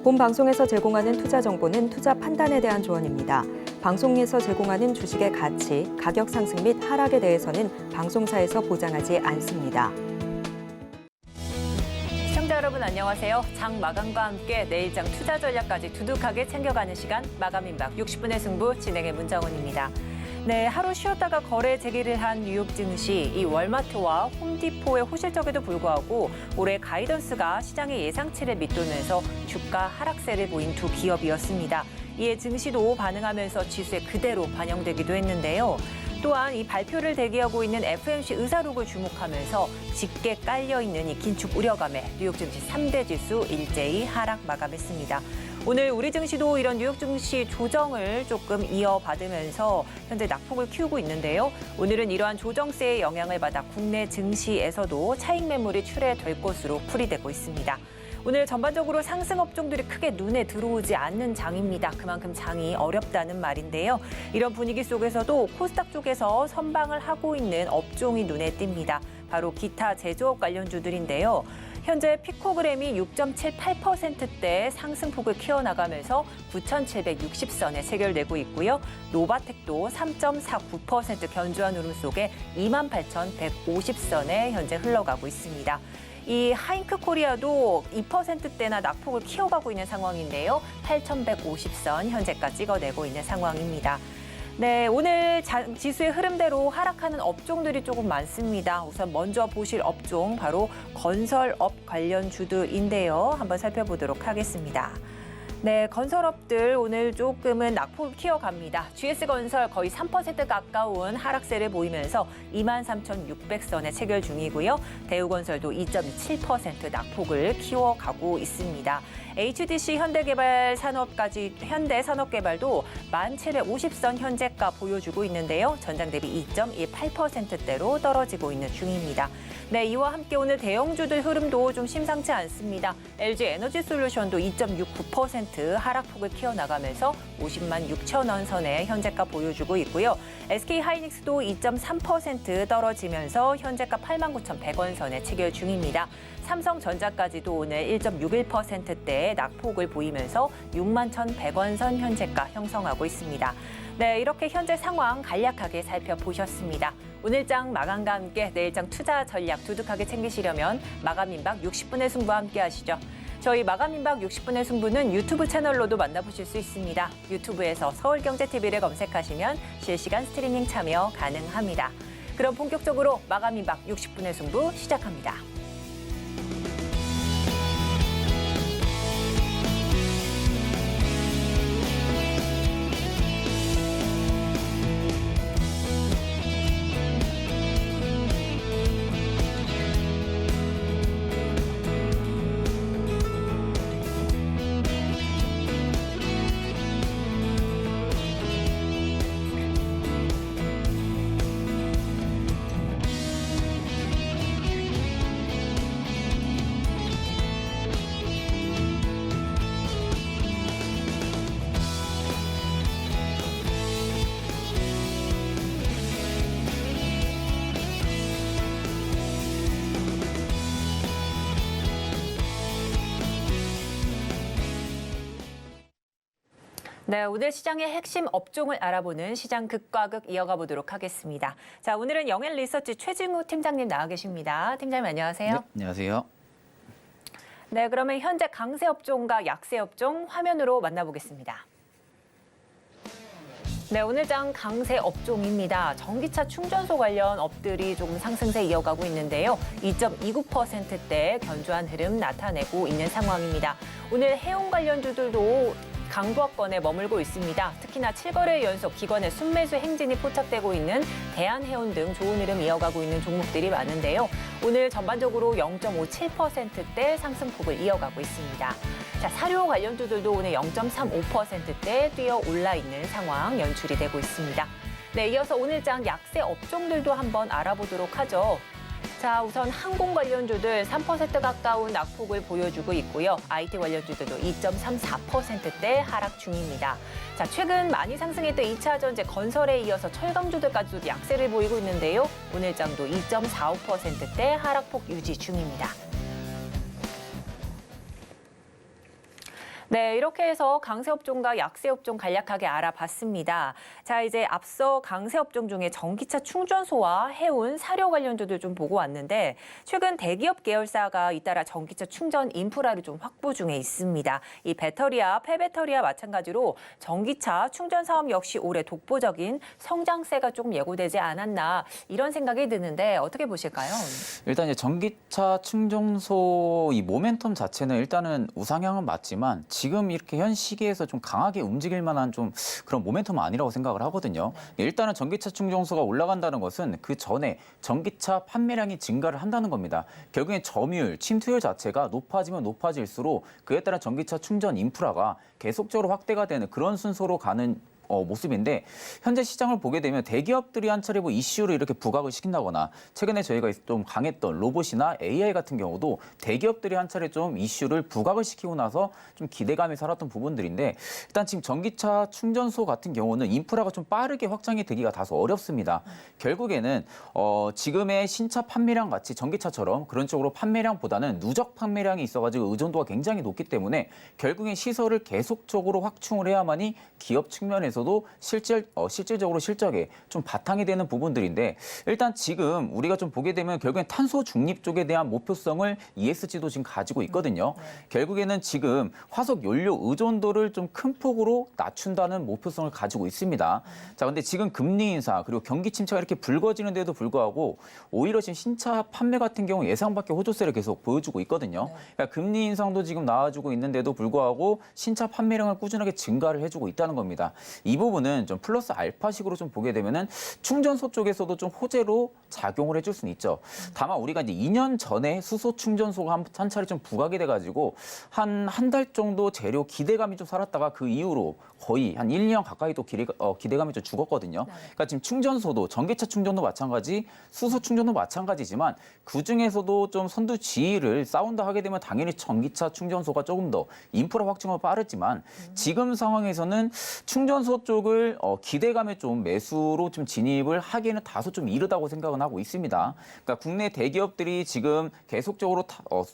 본 방송에서 제공하는 투자 정보는 투자 판단에 대한 조언입니다. 방송에서 제공하는 주식의 가치, 가격 상승 및 하락에 대해서는 방송사에서 보장하지 않습니다. 시청자 여러분 안녕하세요. 장 마감과 함께 내일장 투자 전략까지 두둑하게 챙겨가는 시간 마감임박 60분의 승부 진행의 문정원입니다. 네, 하루 쉬었다가 거래 재개를 한 뉴욕 증시, 이 월마트와 홈디포의 호실적에도 불구하고 올해 가이던스가 시장의 예상치를 밑돌면서 주가 하락세를 보인 두 기업이었습니다. 이에 증시도 반응하면서 지수에 그대로 반영되기도 했는데요. 또한 이 발표를 대기하고 있는 FOMC 의사록을 주목하면서 짙게 깔려있는 이 긴축 우려감에 뉴욕 증시 3대 지수 일제히 하락 마감했습니다. 오늘 우리 증시도 이런 뉴욕 증시 조정을 조금 이어받으면서 현재 낙폭을 키우고 있는데요. 오늘은 이러한 조정세의 영향을 받아 국내 증시에서도 차익 매물이 출회될 것으로 풀이되고 있습니다. 오늘 전반적으로 상승 업종들이 크게 눈에 들어오지 않는 장입니다. 그만큼 장이 어렵다는 말인데요. 이런 분위기 속에서도 코스닥 쪽에서 선방을 하고 있는 업종이 눈에 띕니다. 바로 기타 제조업 관련주들인데요. 현재 피코그램이 6.78%대 상승폭을 키워나가면서 9,760선에 체결되고 있고요. 노바텍도 3.49% 견조한 흐름 속에 28,150선에 현재 흘러가고 있습니다. 이 하잉크 코리아도 2%대나 낙폭을 키워가고 있는 상황인데요. 8,150선 현재까지 찍어내고 있는 상황입니다. 네, 오늘 지수의 흐름대로 하락하는 업종들이 조금 많습니다. 우선 먼저 보실 업종 바로 건설업 관련주들인데요. 한번 살펴보도록 하겠습니다. 네, 건설업들 오늘 조금은 낙폭을 키워갑니다. GS건설 거의 3% 가까운 하락세를 보이면서 23,600선에 체결 중이고요. 대우건설도 2.27% 낙폭을 키워가고 있습니다. HDC 현대산업개발도 1,750선 현재가 보여주고 있는데요. 전장 대비 2.18%대로 떨어지고 있는 중입니다. 네, 이와 함께 오늘 대형주들 흐름도 좀 심상치 않습니다. LG에너지솔루션도 2.69% 하락폭을 키워나가면서 50만 6천 원 선에 현재가 보여주고 있고요. SK하이닉스도 2.3% 떨어지면서 현재가 89,100원 선에 체결 중입니다. 삼성전자까지도 오늘 1.61%대의 낙폭을 보이면서 61,100원 선 현재가 형성하고 있습니다. 네, 이렇게 현재 상황 간략하게 살펴보셨습니다. 오늘장 마감과 함께 내일장 투자 전략 두둑하게 챙기시려면 마감임박 60분의 승부와 함께 하시죠. 저희 마감임박 60분의 승부는 유튜브 채널로도 만나보실 수 있습니다. 유튜브에서 서울경제TV를 검색하시면 실시간 스트리밍 참여 가능합니다. 그럼 본격적으로 마감임박 60분의 승부 시작합니다. 네, 오늘 시장의 핵심 업종을 알아보는 시장 극과 극 이어가 보도록 하겠습니다. 자, 오늘은 영앤리서치 최진우 팀장님 나와 계십니다. 팀장님 안녕하세요. 네, 안녕하세요. 네, 그러면 현재 강세 업종과 약세 업종 화면으로 만나보겠습니다. 네, 오늘장 강세 업종입니다. 전기차 충전소 관련 업들이 조금 상승세 이어가고 있는데요. 2.29%대 견조한 흐름 나타내고 있는 상황입니다. 오늘 해운 관련주들도 강보합권에 머물고 있습니다. 특히나 7거래 연속 기관의 순매수 행진이 포착되고 있는 대한해운 등 좋은 흐름 이어가고 있는 종목들이 많은데요. 오늘 전반적으로 0.57%대 상승폭을 이어가고 있습니다. 자, 사료 관련주들도 오늘 0.35%대 뛰어 올라 있는 상황 연출이 되고 있습니다. 네, 이어서 오늘장 약세 업종들도 한번 알아보도록 하죠. 자, 우선 항공 관련주들 3% 가까운 낙폭을 보여주고 있고요. IT 관련주들도 2.34%대 하락 중입니다. 자, 최근 많이 상승했던 2차 전지 건설에 이어서 철강주들까지도 약세를 보이고 있는데요. 오늘 장도 2.45%대 하락폭 유지 중입니다. 네, 이렇게 해서 강세업종과 약세업종 간략하게 알아봤습니다. 자, 이제 앞서 강세업종 중에 전기차 충전소와 해운, 사료 관련주들 좀 보고 왔는데 최근 대기업 계열사가 잇따라 전기차 충전 인프라를 좀 확보 중에 있습니다. 이 배터리와 폐배터리와 마찬가지로 전기차 충전 사업 역시 올해 독보적인 성장세가 조금 예고되지 않았나 이런 생각이 드는데 어떻게 보실까요? 일단 이제 전기차 충전소 이 모멘텀 자체는 일단은 우상향은 맞지만 지금 이렇게 현 시기에서 좀 강하게 움직일 만한 좀 그런 모멘텀은 아니라고 생각을 하거든요. 일단은 전기차 충전소가 올라간다는 것은 그 전에 전기차 판매량이 증가를 한다는 겁니다. 결국엔 점유율, 침투율 자체가 높아지면 높아질수록 그에 따른 전기차 충전 인프라가 계속적으로 확대가 되는 그런 순서로 가는 모습인데 현재 시장을 보게 되면 대기업들이 한 차례 뭐 이슈를 이렇게 부각을 시킨다거나 최근에 저희가 좀 강했던 로봇이나 AI 같은 경우도 대기업들이 한 차례 좀 이슈를 부각을 시키고 나서 좀 기대감이 살았던 부분들인데 일단 지금 전기차 충전소 같은 경우는 인프라가 좀 빠르게 확장이 되기가 다소 어렵습니다. 결국에는 지금의 신차 판매량 같이 전기차처럼 그런 쪽으로 판매량보다는 누적 판매량이 있어가지고 의존도가 굉장히 높기 때문에 결국엔 시설을 계속적으로 확충을 해야만이 기업 측면에서 도 실질적으로 실적에 좀 바탕이 되는 부분들인데 일단 지금 우리가 좀 보게 되면 결국엔 탄소 중립 쪽에 대한 목표성을 ESG도 지금 가지고 있거든요. 결국에는 지금 화석 연료 의존도를 좀 큰 폭으로 낮춘다는 목표성을 가지고 있습니다. 자, 근데 지금 금리 인상 그리고 경기 침체가 이렇게 불거지는데도 불구하고 오히려 지금 신차 판매 같은 경우 예상 밖의 호조세를 계속 보여주고 있거든요. 그러니까 금리 인상도 지금 나와주고 있는데도 불구하고 신차 판매량을 꾸준하게 증가를 해주고 있다는 겁니다. 이 부분은 좀 플러스 알파식으로 좀 보게 되면은 충전소 쪽에서도 좀 호재로 작용을 해줄 수는 있죠. 다만 우리가 이제 2년 전에 수소 충전소가 한 차례 좀 부각이 돼가지고 한 달 정도 재료 기대감이 좀 살았다가 그 이후로 거의 한 1, 2년 가까이 또 기대감이 좀 죽었거든요. 그러니까 지금 충전소도 전기차 충전도 마찬가지, 수소 충전도 마찬가지지만 그 중에서도 좀 선두 지위를 싸운다 하게 되면 당연히 전기차 충전소가 조금 더 인프라 확충은 빠르지만 지금 상황에서는 충전소 쪽을 기대감에 좀 매수로 좀 진입을 하기에는 다소 좀 이르다고 생각은 하고 있습니다. 그러니까 국내 대기업들이 지금 계속적으로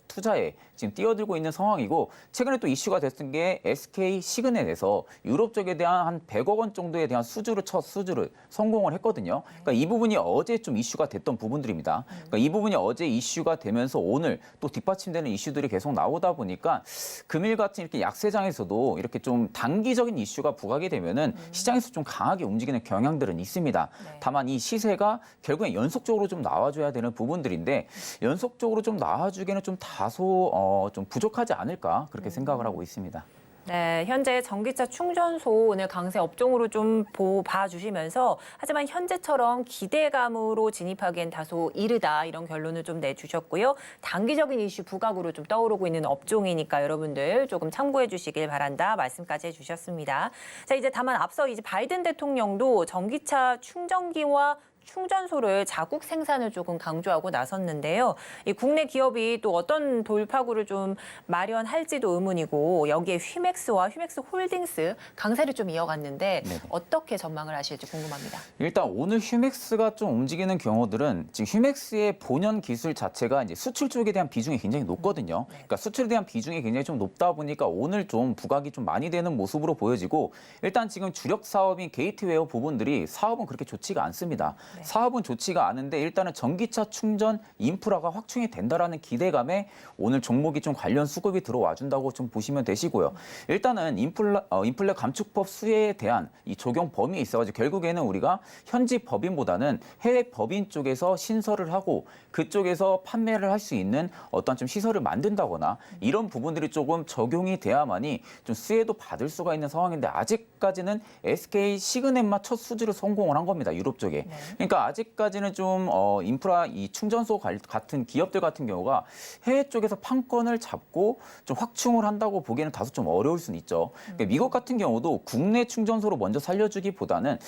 투자에 지금 뛰어들고 있는 상황이고 최근에 또 이슈가 됐던 게 SK 시그넷에서 유럽 쪽에 대한 한 100억 원 정도에 대한 수주를 성공을 했거든요. 그러니까 이 부분이 어제 좀 이슈가 됐던 부분들입니다. 그러니까 이 부분이 어제 이슈가 되면서 오늘 또 뒷받침되는 이슈들이 계속 나오다 보니까 금일 같은 이렇게 약세장에서도 이렇게 좀 단기적인 이슈가 부각이 되면은 시장에서 좀 강하게 움직이는 경향들은 있습니다. 다만 이 시세가 결국엔 연속적으로 좀 나와줘야 되는 부분들인데 연속적으로 좀 나와주기에는 좀 다소 좀 부족하지 않을까 그렇게 생각을 하고 있습니다. 네, 현재 전기차 충전소 오늘 강세 업종으로 좀 봐주시면서 하지만 현재처럼 기대감으로 진입하기엔 다소 이르다 이런 결론을 좀 내주셨고요. 단기적인 이슈 부각으로 좀 떠오르고 있는 업종이니까 여러분들 조금 참고해 주시길 바란다 말씀까지 해주셨습니다. 자, 이제 다만 앞서 이제 바이든 대통령도 전기차 충전기와 충전소를 자국 생산을 조금 강조하고 나섰는데요. 이 국내 기업이 또 어떤 돌파구를 좀 마련할지도 의문이고 여기에 휘맥스와 휘맥스 홀딩스 강세를 좀 이어갔는데 어떻게 전망을 하실지 궁금합니다. 일단 오늘 휘맥스가 좀 움직이는 경우들은 지금 휘맥스의 본연 기술 자체가 이제 수출 쪽에 대한 비중이 굉장히 높거든요. 그러니까 수출에 대한 비중이 굉장히 좀 높다 보니까 오늘 좀 부각이 좀 많이 되는 모습으로 보여지고 일단 지금 주력 사업인 게이트웨어 부분들이 사업은 그렇게 좋지가 않습니다. 사업은 좋지가 않은데 일단은 전기차 충전 인프라가 확충이 된다라는 기대감에 오늘 종목이 좀 관련 수급이 들어와 준다고 좀 보시면 되시고요. 일단은 인플레 감축법 수혜에 대한 이 적용 범위에 있어가지고 결국에는 우리가 현지 법인보다는 해외 법인 쪽에서 신설을 하고 그쪽에서 판매를 할 수 있는 어떤 좀 시설을 만든다거나 이런 부분들이 조금 적용이 돼야만이 좀 수혜도 받을 수가 있는 상황인데 아직까지는 SK 시그넷만 첫 수주를 성공을 한 겁니다. 유럽 쪽에. 그러니까 아직까지는 좀 인프라 이 충전소 같은 기업들 같은 경우가 해외 쪽에서 판권을 잡고 좀 확충을 한다고 보기에는 다소 좀 어려울 수는 있죠. 그러니까 미국 같은 경우도 국내 충전소로 먼저 살려주기보다는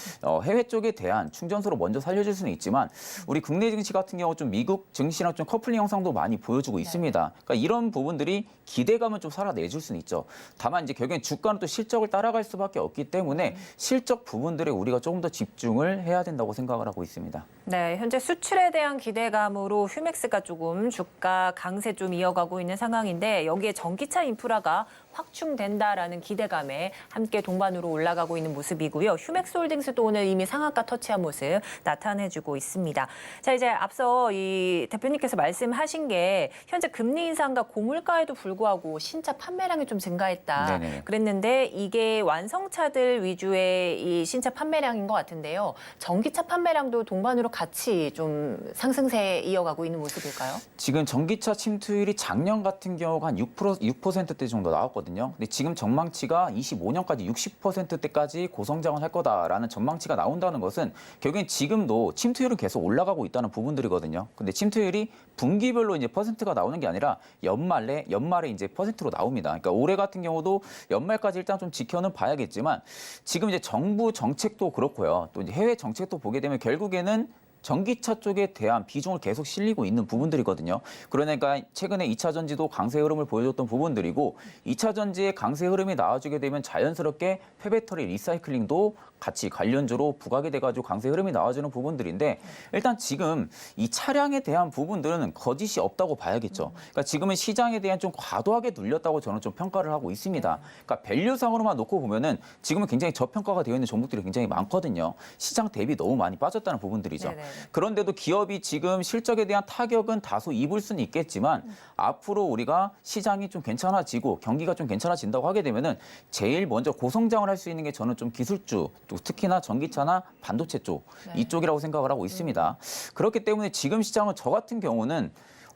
해외 쪽에 대한 충전소로 먼저 살려줄 수는 있지만 우리 국내 증시 같은 경우 좀 미국 증시랑 좀 커플링 형상도 많이 보여주고 있습니다. 그러니까 이런 부분들이 기대감을 좀 살아내줄 수는 있죠. 다만 이제 결국엔 주가는 또 실적을 따라갈 수밖에 없기 때문에 실적 부분들에 우리가 조금 더 집중을 해야 된다고 생각을 하고 있습니다. 네, 현재 수출에 대한 기대감으로 휴맥스가 조금 주가 강세 좀 이어가고 있는 상황인데 여기에 전기차 인프라가 확충된다라는 기대감에 함께 동반으로 올라가고 있는 모습이고요. 휴맥스홀딩스도 오늘 이미 상한가 터치한 모습 나타내주고 있습니다. 자, 이제 앞서 이 대표님께서 말씀하신 게 현재 금리 인상과 고물가에도 불구하고 신차 판매량이 좀 증가했다. 네네. 그랬는데 이게 완성차들 위주의 이 신차 판매량인 것 같은데요. 전기차 판매량도 동반으로 같이 좀 상승세 이어가고 있는 모습일까요? 지금 전기차 침투율이 작년 같은 경우가 한 6%대 정도 나왔거든요. 근데 지금 전망치가 25년까지 60%대까지 고성장을 할 거다라는 전망치가 나온다는 것은 결국엔 지금도 침투율은 계속 올라가고 있다는 부분들이거든요. 근데 침투율이 분기별로 이제 퍼센트가 나오는 게 아니라 연말에 이제 퍼센트로 나옵니다. 그러니까 올해 같은 경우도 연말까지 일단 좀 지켜는 봐야겠지만 지금 이제 정부 정책도 그렇고요. 또 이제 해외 정책도 보게 되면 결국에는 전기차 쪽에 대한 비중을 계속 실리고 있는 부분들이거든요. 그러니까 최근에 2차 전지도 강세 흐름을 보여줬던 부분들이고 2차 전지의 강세 흐름이 나와주게 되면 자연스럽게 폐배터리 리사이클링도 같이 관련주로 부각이 돼가지고 강세 흐름이 나와주는 부분들인데 일단 지금 이 차량에 대한 부분들은 거짓이 없다고 봐야겠죠. 그러니까 지금은 시장에 대한 좀 과도하게 눌렸다고 저는 좀 평가를 하고 있습니다. 그러니까 밸류상으로만 놓고 보면은 지금은 굉장히 저평가가 되어 있는 종목들이 굉장히 많거든요. 시장 대비 너무 많이 빠졌다는 부분들이죠. 네네. 그런데도 기업이 지금 실적에 대한 타격은 다소 입을 수는 있겠지만 앞으로 우리가 시장이 좀 괜찮아지고 경기가 좀 괜찮아진다고 하게 되면은 제일 먼저 고성장을 할 수 있는 게 저는 좀 기술주, 또 특히나 전기차나 반도체 쪽 이쪽이라고 생각을 하고 있습니다. 그렇기 때문에 지금 시장은 저 같은 경우는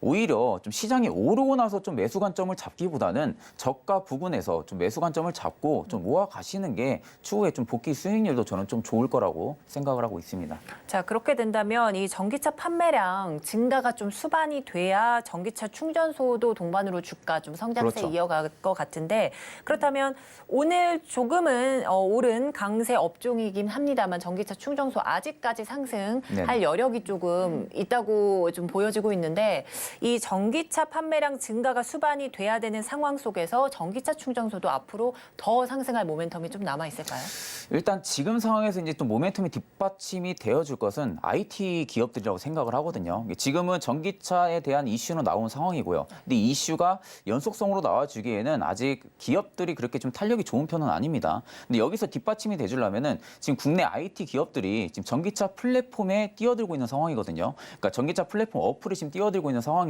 오히려 좀 시장이 오르고 나서 좀 매수 관점을 잡기보다는 저가 부근에서 좀 매수 관점을 잡고 좀 모아 가시는 게 추후에 좀 복귀 수익률도 저는 좀 좋을 거라고 생각을 하고 있습니다. 자, 그렇게 된다면 이 전기차 판매량 증가가 좀 수반이 돼야 전기차 충전소도 동반으로 주가 좀 성장세 그렇죠. 이어갈 것 같은데 그렇다면 오늘 조금은 오른 강세 업종이긴 합니다만 전기차 충전소 아직까지 상승할 네네. 여력이 조금 있다고 좀 보여지고 있는데 이 전기차 판매량 증가가 수반이 돼야 되는 상황 속에서 전기차 충전소도 앞으로 더 상승할 모멘텀이 좀 남아 있을까요? 일단 지금 상황에서 이제 또 모멘텀이 뒷받침이 되어줄 것은 IT 기업들이라고 생각을 하거든요. 지금은 전기차에 대한 이슈는 나온 상황이고요. 근데 이 이슈가 연속성으로 나와주기에는 아직 기업들이 그렇게 좀 탄력이 좋은 편은 아닙니다. 근데 여기서 뒷받침이 돼주려면은 지금 국내 IT 기업들이 지금 전기차 플랫폼에 뛰어들고 있는 상황이거든요. 그러니까 전기차 플랫폼 어플이 지금 뛰어들고 있는 상황입니다.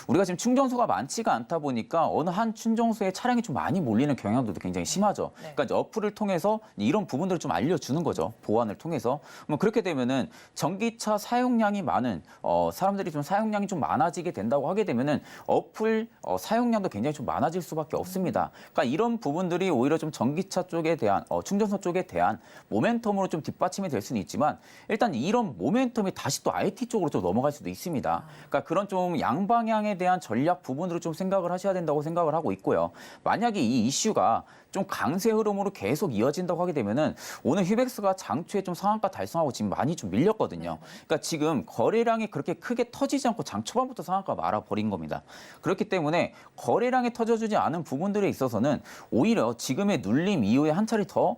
우리가 지금 충전소가 많지가 않다 보니까 어느 한 충전소에 차량이 좀 많이 몰리는 경향도 굉장히 심하죠. 그러니까 이제 어플을 통해서 이런 부분들을 좀 알려주는 거죠. 보안을 통해서. 그렇게 되면은 전기차 사용량이 많은 사람들이 좀 사용량이 좀 많아지게 된다고 하게 되면은 어플 사용량도 굉장히 좀 많아질 수밖에 없습니다. 그러니까 이런 부분들이 오히려 좀 전기차 쪽에 대한 충전소 쪽에 대한 모멘텀으로 좀 뒷받침이 될 수는 있지만 일단 이런 모멘텀이 다시 또 IT 쪽으로 좀 넘어갈 수도 있습니다. 그러니까 그런 좀 양방향에 대한 전략 부분으로 좀 생각을 하셔야 된다고 생각을 하고 있고요. 만약에 이 이슈가 좀 강세 흐름으로 계속 이어진다고 하게 되면은 오늘 휴백스가 장초에 좀 상한가 달성하고 지금 많이 좀 밀렸거든요. 그러니까 지금 거래량이 그렇게 크게 터지지 않고 장 초반부터 상한가 말아버린 겁니다. 그렇기 때문에 거래량이 터져주지 않은 부분들에 있어서는 오히려 지금의 눌림 이후에 한 차례 더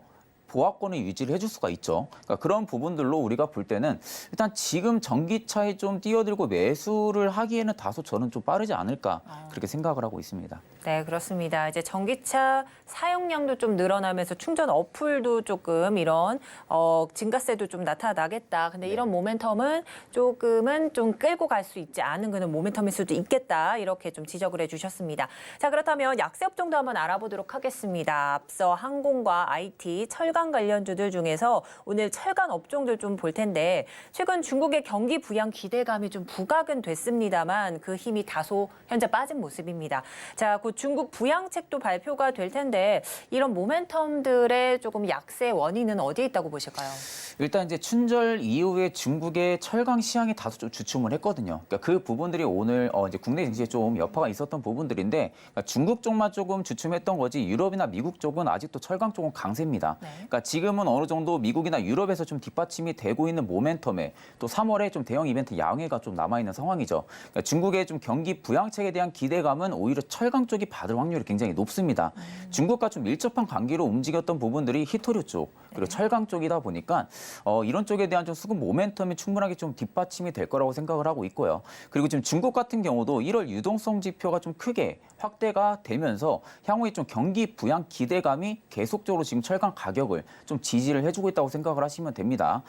보합권을 유지를 해줄 수가 있죠. 그러니까 그런 부분들로 우리가 볼 때는 일단 지금 전기차에 좀 뛰어들고 매수를 하기에는 다소 저는 좀 빠르지 않을까 그렇게 생각을 하고 있습니다. 네, 그렇습니다. 이제 전기차 사용량도 좀 늘어나면서 충전 어플도 조금 이런 증가세도 좀 나타나겠다. 근데 이런 모멘텀은 조금은 좀 끌고 갈 수 있지 않은 그런 모멘텀일 수도 있겠다. 이렇게 좀 지적을 해주셨습니다. 자, 그렇다면 약세 업종도 한번 알아보도록 하겠습니다. 앞서 항공과 IT, 철강 관련주들 중에서 오늘 철강 업종들 좀 볼 텐데 최근 중국의 경기 부양 기대감이 좀 부각은 됐습니다만 그 힘이 다소 현재 빠진 모습입니다. 자, 곧 중국 부양책도 발표가 될 텐데 이런 모멘텀들의 조금 약세 원인은 어디에 있다고 보실까요? 일단 이제 춘절 이후에 중국의 철강 시황이 다소 좀 주춤을 했거든요. 그러니까 그 부분들이 오늘 이제 국내 증시에 좀 여파가 있었던 부분들인데 그러니까 중국 쪽만 조금 주춤했던 거지 유럽이나 미국 쪽은 아직도 철강 쪽은 강세입니다. 그러니까 지금은 어느 정도 미국이나 유럽에서 좀 뒷받침이 되고 있는 모멘텀에 또 3월에 좀 대형 이벤트 양해가 좀 남아있는 상황이죠. 그러니까 중국의 좀 경기 부양책에 대한 기대감은 오히려 철강 쪽이 받을 확률이 굉장히 높습니다. 중국과 좀 밀접한 관계로 움직였던 부분들이 히토류 쪽 그리고 철강 쪽이다 보니까 이런 쪽에 대한 좀 수급 모멘텀이 충분하게 좀 뒷받침이 될 거라고 생각을 하고 있고요. 그리고 지금 중국 같은 경우도 1월 유동성 지표가 좀 크게 확대가 되면서 향후에 좀 경기 부양 기대감이 계속적으로 지금 철강 가격을 좀 지지를 해주고 있다고 생각을 하시면 됩니다.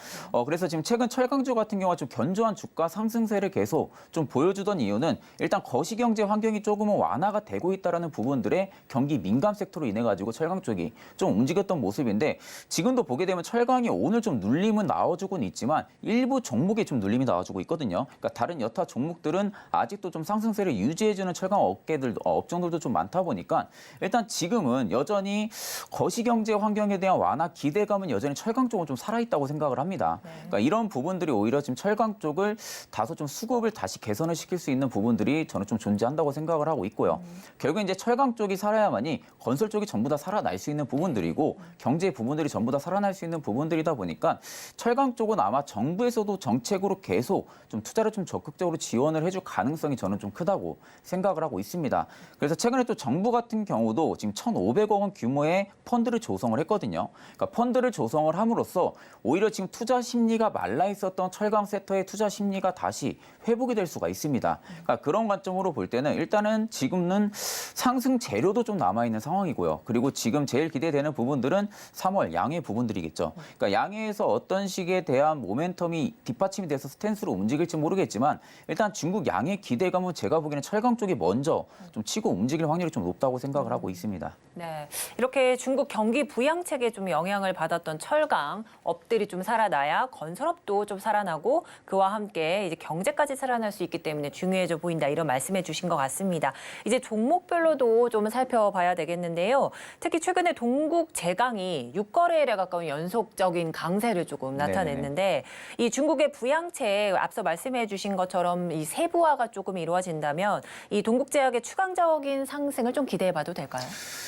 그래서 지금 최근 철강주 같은 경우가 좀 견조한 주가 상승세를 계속 좀 보여주던 이유는 일단 거시경제 환경이 조금은 완화가 되고 있다는 부분들의 경기 민감 섹터로 인해 가지고 철강 쪽이 좀 움직였던 모습인데 지금도 보게 되면 철강이 오늘 좀 눌림은 나와주고는 있지만 일부 종목에 좀 눌림이 나와주고 있거든요. 그러니까 다른 여타 종목들은 아직도 좀 상승세를 유지해주는 철강 업종들도 좀 많다 보니까 일단 지금은 여전히 거시경제 환경에 대한 완화 기대감은 여전히 철강 쪽은 좀 살아있다고 생각을 합니다. 그러니까 이런 부분들이 오히려 지금 철강 쪽을 다소 좀 수급을 다시 개선을 시킬 수 있는 부분들이 저는 좀 존재한다고 생각을 하고 있고요. 결국 이제 철강 쪽이 살아야만이 건설 쪽이 전부 다 살아날 수 있는 부분들이고 경제 부분들이 전부 다 살아날 수 있는 부분들이다 보니까 철강 쪽은 아마 정부에서도 정책으로 계속 좀 투자를 좀 적극적으로 지원을 해줄 가능성이 저는 좀 크다고 생각을 하고 있습니다. 그래서 최근에 또 정부 같은 경우도 지금 1,500억 원 규모의 펀드를 조성을 했거든요. 그러니까 펀드를 조성을 함으로써 오히려 지금 투자 심리가 말라 있었던 철강 섹터의 투자 심리가 다시 회복이 될 수가 있습니다. 그러니까 그런 관점으로 볼 때는 일단은 지금은 상승 재료도 좀 남아있는 상황이고요. 그리고 지금 제일 기대되는 부분들은 3월 양해 부분들이겠죠. 그러니까 양해에서 어떤 식에 대한 모멘텀이 뒷받침이 돼서 스탠스로 움직일지 모르겠지만 일단 중국 양해 기대감은 제가 보기에는 철강 쪽이 먼저 좀 치고 움직일 확률이 좀 높다고 생각을 하고 있습니다. 네, 이렇게 중국 경기 부양책에 좀 영향을 받았던 철강 업들이 좀 살아나야 건설업도 좀 살아나고 그와 함께 이제 경제까지 살아날 수 있기 때문에 중요해져 보인다 이런 말씀해 주신 것 같습니다. 이제 종목별로도 좀 살펴봐야 되겠는데요. 특히 최근에 동국 제강이 6거래일에 가까운 연속적인 강세를 조금 나타냈는데 이 중국의 부양책 앞서 말씀해 주신 것처럼 이 세부화가 조금 이루어진다면 이 동국제약의 추강적인 상승을 좀 기대해 봐도 될까요?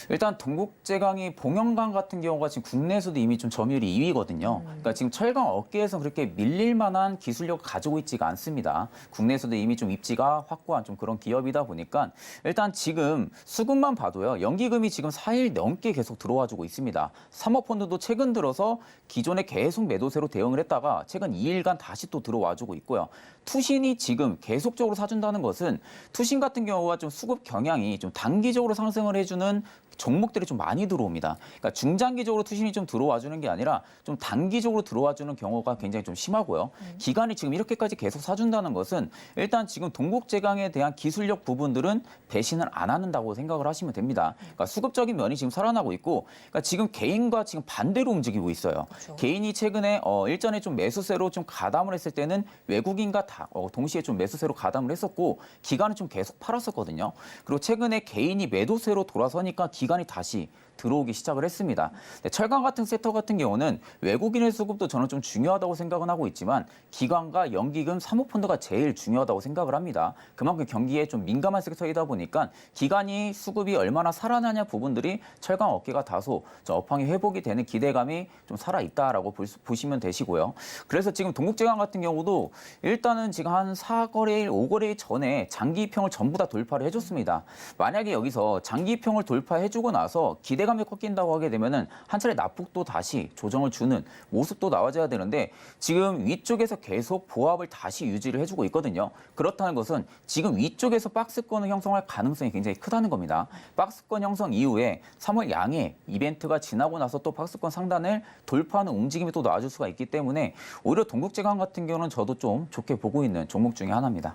일단 동국제강이 봉영강 같은 경우가 지금 국내에서도 이미 좀 점유율이 2위거든요. 그러니까 지금 철강 업계에서 그렇게 밀릴 만한 기술력을 가지고 있지가 않습니다. 국내에서도 이미 좀 입지가 확고한 좀 그런 기업이다 보니까 일단 지금 수급만 봐도요. 연기금이 지금 4일 넘게 계속 들어와주고 있습니다. 사모펀드도 최근 들어서 기존에 계속 매도세로 대응을 했다가 최근 2일간 다시 또 들어와주고 있고요. 투신이 지금 계속적으로 사준다는 것은 투신 같은 경우가 좀 수급 경향이 좀 단기적으로 상승을 해주는 종목들이 좀 많이 들어옵니다. 그러니까 중장기적으로 투신이 좀 들어와주는 게 아니라 좀 단기적으로 들어와주는 경우가 굉장히 좀 심하고요. 기간이 지금 이렇게까지 계속 사준다는 것은 일단 지금 동국제강에 대한 기술력 부분들은 배신을 안 한다고 생각을 하시면 됩니다. 그러니까 수급적인 면이 지금 살아나고 있고 그러니까 지금 개인과 지금 반대로 움직이고 있어요. 그렇죠. 개인이 최근에 일전에 좀 매수세로 좀 가담을 했을 때는 외국인과 동시에 좀 매수세로 가담을 했었고 기간은 좀 계속 팔았었거든요. 그리고 최근에 개인이 매도세로 돌아서니까 기간이 다시 들어오기 시작을 했습니다. 철강 같은 섹터 같은 경우는 외국인의 수급도 저는 좀 중요하다고 생각은 하고 있지만 기관과 연기금, 사모펀드가 제일 중요하다고 생각을 합니다. 그만큼 경기에 좀 민감한 섹터이다 보니까 기관이 수급이 얼마나 살아나냐 부분들이 철강 업계가 다소 좀 업황이 회복이 되는 기대감이 좀 살아있다라고 보시면 되시고요. 그래서 지금 동국제강 같은 경우도 일단은 지금 한 4거래일, 5거래일 전에 장기평을 전부 다 돌파를 해줬습니다. 만약에 여기서 장기평을 돌파해주고 나서 기대감이 꺾인다고 하게 되면은 한 차례 낙폭도 다시 조정을 주는 모습도 나와줘야 되는데 지금 위쪽에서 계속 보합을 다시 유지를 해주고 있거든요. 그렇다는 것은 지금 위쪽에서 박스권을 형성할 가능성이 굉장히 크다는 겁니다. 박스권 형성 이후에 3월 양해 이벤트가 지나고 나서 또 박스권 상단을 돌파하는 움직임이 또 나와줄 수가 있기 때문에 오히려 동국제강 같은 경우는 저도 좀 좋게 보고 있는 종목 중에 하나입니다.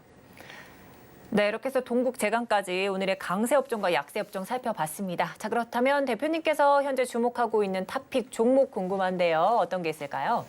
네, 이렇게 해서 동국제강까지 오늘의 강세 업종과 약세 업종 살펴봤습니다. 자, 그렇다면 대표님께서 현재 주목하고 있는 탑픽 종목 궁금한데요. 어떤 게 있을까요?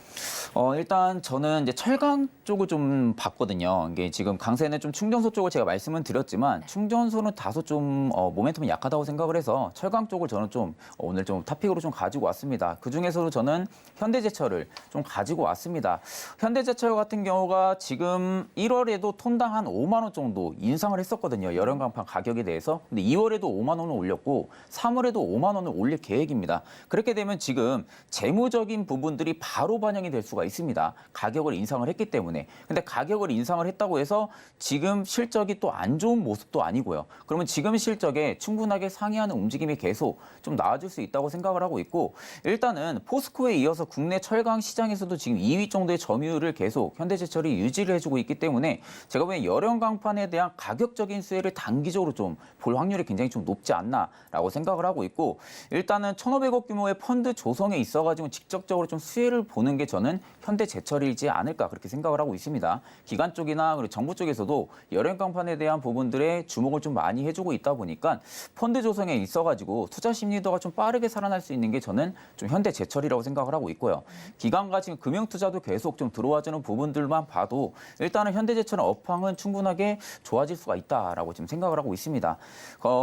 일단 저는 이제 철강 쪽을 좀 봤거든요. 이게 지금 강세는 좀 충전소 쪽을 제가 말씀은 드렸지만 충전소는 다소 좀 모멘텀이 약하다고 생각을 해서 철강 쪽을 저는 좀 오늘 좀 탑픽으로 좀 가지고 왔습니다. 그 중에서도 저는 현대제철을 좀 가지고 왔습니다. 현대제철 같은 경우가 지금 1월에도 톤당 한 5만 원 정도 인상을 했었거든요. 열연광판 가격에 대해서. 근데 2월에도 5만 원을 올렸고 3월에도 5만 원을 올릴 계획입니다. 그렇게 되면 지금 재무적인 부분들이 바로 반영이 될 수가 있습니다. 가격을 인상을 했기 때문에. 근데 가격을 인상을 했다고 해서 지금 실적이 또 안 좋은 모습도 아니고요. 그러면 지금 실적에 충분하게 상회하는 움직임이 계속 좀 나아질 수 있다고 생각을 하고 있고, 일단은 포스코에 이어서 국내 철강 시장에서도 지금 2위 정도의 점유율을 계속 현대제철이 유지를 해주고 있기 때문에 제가 보기엔 열연광판에 대한 가격적인 수혜를 단기적으로 좀 볼 확률이 굉장히 좀 높지 않나라고 생각을 하고 있고, 일단은 1,500억 규모의 펀드 조성에 있어가지고 직접적으로 좀 수혜를 보는 게 저는 현대제철이지 않을까 그렇게 생각을 하고 있습니다. 기관 쪽이나 그리고 정부 쪽에서도 열연광판에 대한 부분들에 주목을 좀 많이 해주고 있다 보니까 펀드 조성에 있어가지고 투자 심리도가 좀 빠르게 살아날 수 있는 게 저는 좀 현대제철이라고 생각을 하고 있고요. 기관과 지금 금융투자도 계속 좀 들어와주는 부분들만 봐도 일단은 현대제철의 업황은 충분하게 좋아질 수가 있다라고 지금 생각을 하고 있습니다.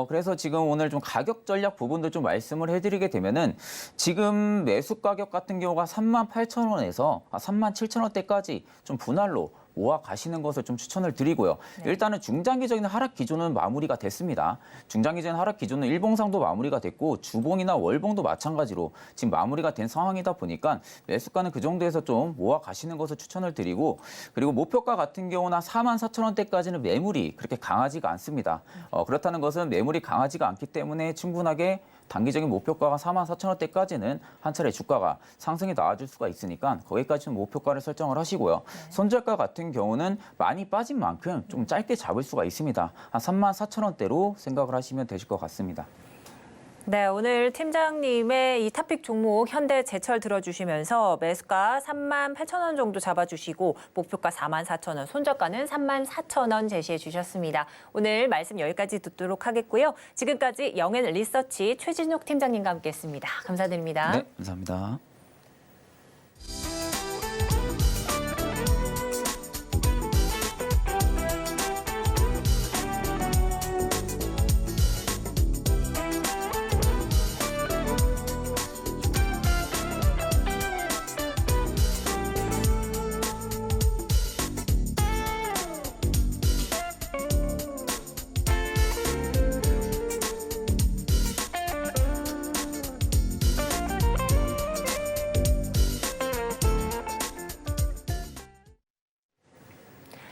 그래서 지금 오늘 좀 가격 전략 부분도 좀 말씀을 해드리게 되면은 지금 매수 가격 같은 경우가 38,000원에서 37,000원대까지 좀 분할로 모아 가시는 것을 좀 추천을 드리고요. 네. 일단은 중장기적인 하락 기조는 마무리가 됐습니다. 중장기적인 하락 기조는 일봉상도 마무리가 됐고 주봉이나 월봉도 마찬가지로 지금 마무리가 된 상황이다 보니까 매수가는 그 정도에서 좀 모아 가시는 것을 추천을 드리고, 그리고 목표가 같은 경우는 44,000원대까지는 매물이 그렇게 강하지가 않습니다. 그렇다는 것은 매물이 강하지가 않기 때문에 충분하게 단기적인 목표가가 44,000원대까지는 한 차례 주가가 상승이 나와줄 수가 있으니까 거기까지는 목표가를 설정을 하시고요. 손절가 같은 경우는 많이 빠진 만큼 좀 짧게 잡을 수가 있습니다. 한 34,000원대로 생각을 하시면 되실 것 같습니다. 네, 오늘 팀장님의 이 탑픽 종목 현대제철 들어주시면서 매수가 38,000원 정도 잡아주시고 목표가 44,000원, 손절가는 34,000원 제시해 주셨습니다. 오늘 말씀 여기까지 듣도록 하겠고요. 지금까지 영앤 리서치 최진욱 팀장님과 함께했습니다. 감사드립니다. 네, 감사합니다.